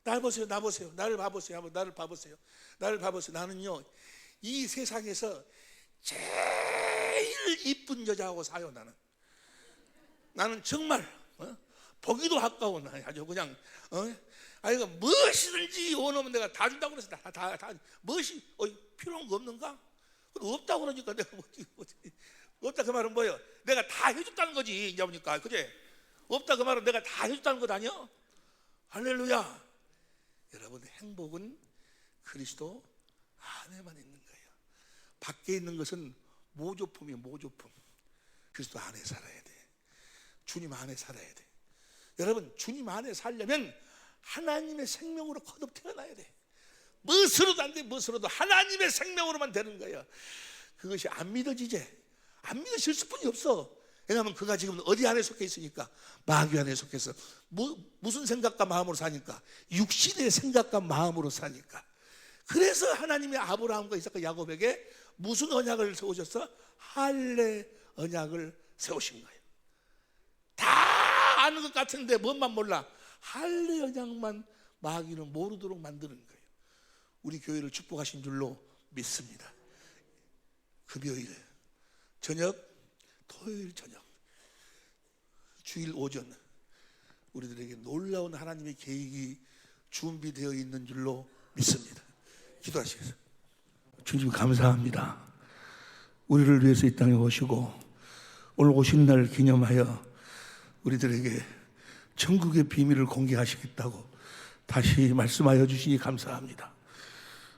날 보세요, 나 보세요, 나를 봐보세요, 한번 나를 봐보세요, 나를 봐보세요. 나는요, 이 세상에서 제일 이쁜 여자하고 사요. 나는 정말 보기도 아까워. 아주 그냥 아이가 무엇이든지 원하면 내가 다 준다고 그래서 다 무엇이 필요한 거 없는가? 없다고 그러니까 내가 뭐지? 없다 그 말은 뭐예요? 내가 다 해줬다는 거지. 이제 보니까 그제? 없다 그 말은 내가 다 해줬다는 것 아니야? 할렐루야. 여러분, 행복은 그리스도 안에만 있는 거예요. 밖에 있는 것은 모조품이에요. 모조품. 그리스도 안에 살아야 돼. 주님 안에 살아야 돼. 여러분, 주님 안에 살려면 하나님의 생명으로 거듭 태어나야 돼. 무엇으로도 안 돼. 무엇으로도 하나님의 생명으로만 되는 거예요. 그것이 안 믿어지지. 안 믿어질 수뿐이 없어. 왜냐하면 그가 지금 어디 안에 속해 있으니까? 마귀 안에 속해서 무슨 생각과 마음으로 사니까? 육신의 생각과 마음으로 사니까. 그래서 하나님이 아브라함과 이삭과 야곱에게 무슨 언약을 세우셨어? 할례 언약을 세우신 거예요. 다 아는 것 같은데 뭔만 몰라? 할례 언약만 마귀는 모르도록 만드는 거예요. 우리 교회를 축복하신 줄로 믿습니다. 금요일 저녁, 토요일 저녁, 주일 오전, 우리들에게 놀라운 하나님의 계획이 준비되어 있는 줄로 믿습니다. 기도하시겠습니다. 주님 감사합니다. 우리를 위해서 이 땅에 오시고 오늘 오신 날 기념하여 우리들에게 천국의 비밀을 공개하시겠다고 다시 말씀하여 주시니 감사합니다.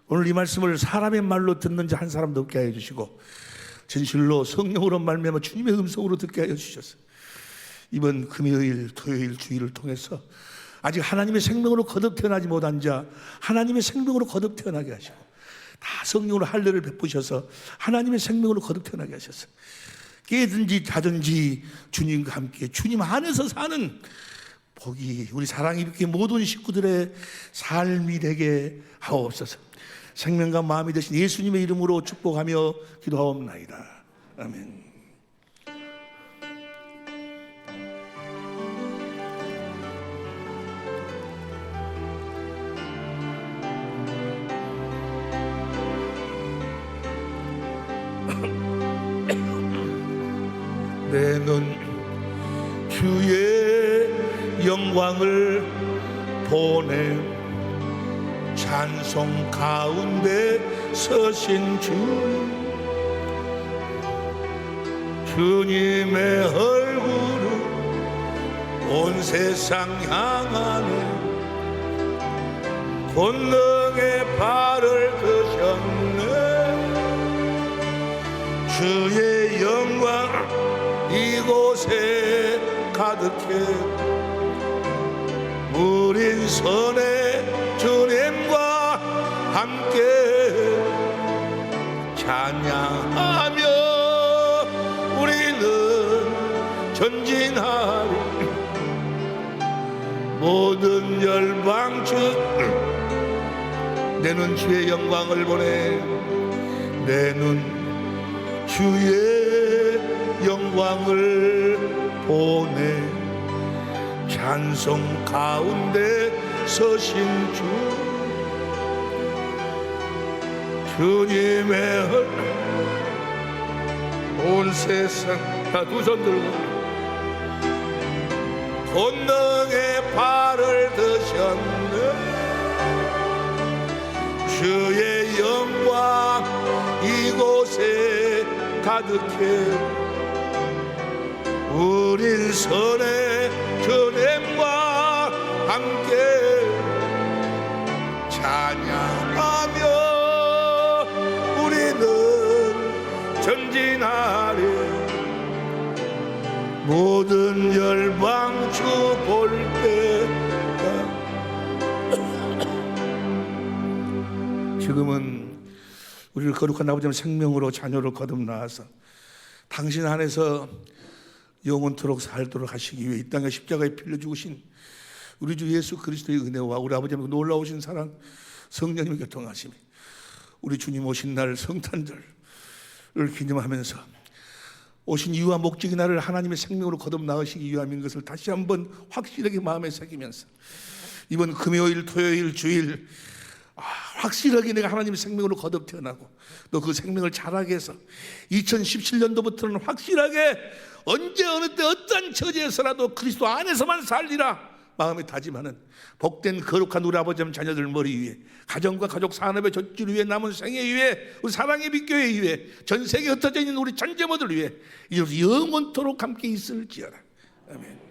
오늘 이 말씀을 사람의 말로 듣는 자 한 사람도 없게 하여 주시고 진실로 성령으로 말미암아 주님의 음성으로 듣게 하여 주셨어요. 이번 금요일, 토요일, 주일을 통해서 아직 하나님의 생명으로 거듭 태어나지 못한 자 하나님의 생명으로 거듭 태어나게 하시고, 다 성령으로 할례를 베푸셔서 하나님의 생명으로 거듭 태어나게 하셨어요. 깨든지 자든지 주님과 함께 주님 안에서 사는 복이 우리 사랑이 깊게 모든 식구들의 삶이 되게 하옵소서. 생명과 마음이 되신 예수님의 이름으로 축복하며 기도하옵나이다. 아멘. 내 눈 주의 영광을 보내 찬송 가운데 서신 주님의 얼굴을 온 세상 향하네 권능의 발을 드셨네 주의 영광 이곳에 가득해 우린 선의 주님과 함께 찬양하며 우리는 전진하리 모든 열방중 내 눈 주의 영광을 보내 내 눈 주의 영광을 보내 찬송 가운데 서신 주님의 온 세상 다 두 손 들고 권능의 발을 드셨네 주의 영광 이곳에 가득해 우린 선의 전엠과 함께 찬양하며 우리는 전진하리 모든 열방 주 볼 때가 지금은 우리를 거룩한 아버지의 생명으로 자녀로 거듭나와서 당신 안에서 영원토록 살도록 하시기 위해 이 땅에 십자가에 피를 죽으신 우리 주 예수 그리스도의 은혜와 우리 아버지의 놀라우신 사랑 성령님의 교통하심이 우리 주님 오신 날 성탄절을 기념하면서 오신 이유와 목적이 나를 하나님의 생명으로 거듭나으시기 위함인 것을 다시 한번 확실하게 마음에 새기면서 이번 금요일, 토요일, 주일 확실하게 내가 하나님의 생명으로 거듭 태어나고 또 그 생명을 자라게 해서 2017년도부터는 확실하게 언제 어느 때 어떠한 처지에서라도 그리스도 안에서만 살리라 마음에 다짐하는 복된 거룩한 우리 아버지 자녀들 머리 위에 가정과 가족 산업의 젖줄 위에 남은 생애 위에 우리 사랑의 빛교회 위에 전 세계에 흩어져 있는 우리 전제모들 위해 이제부터 영원토록 함께 있을지어다. 아멘.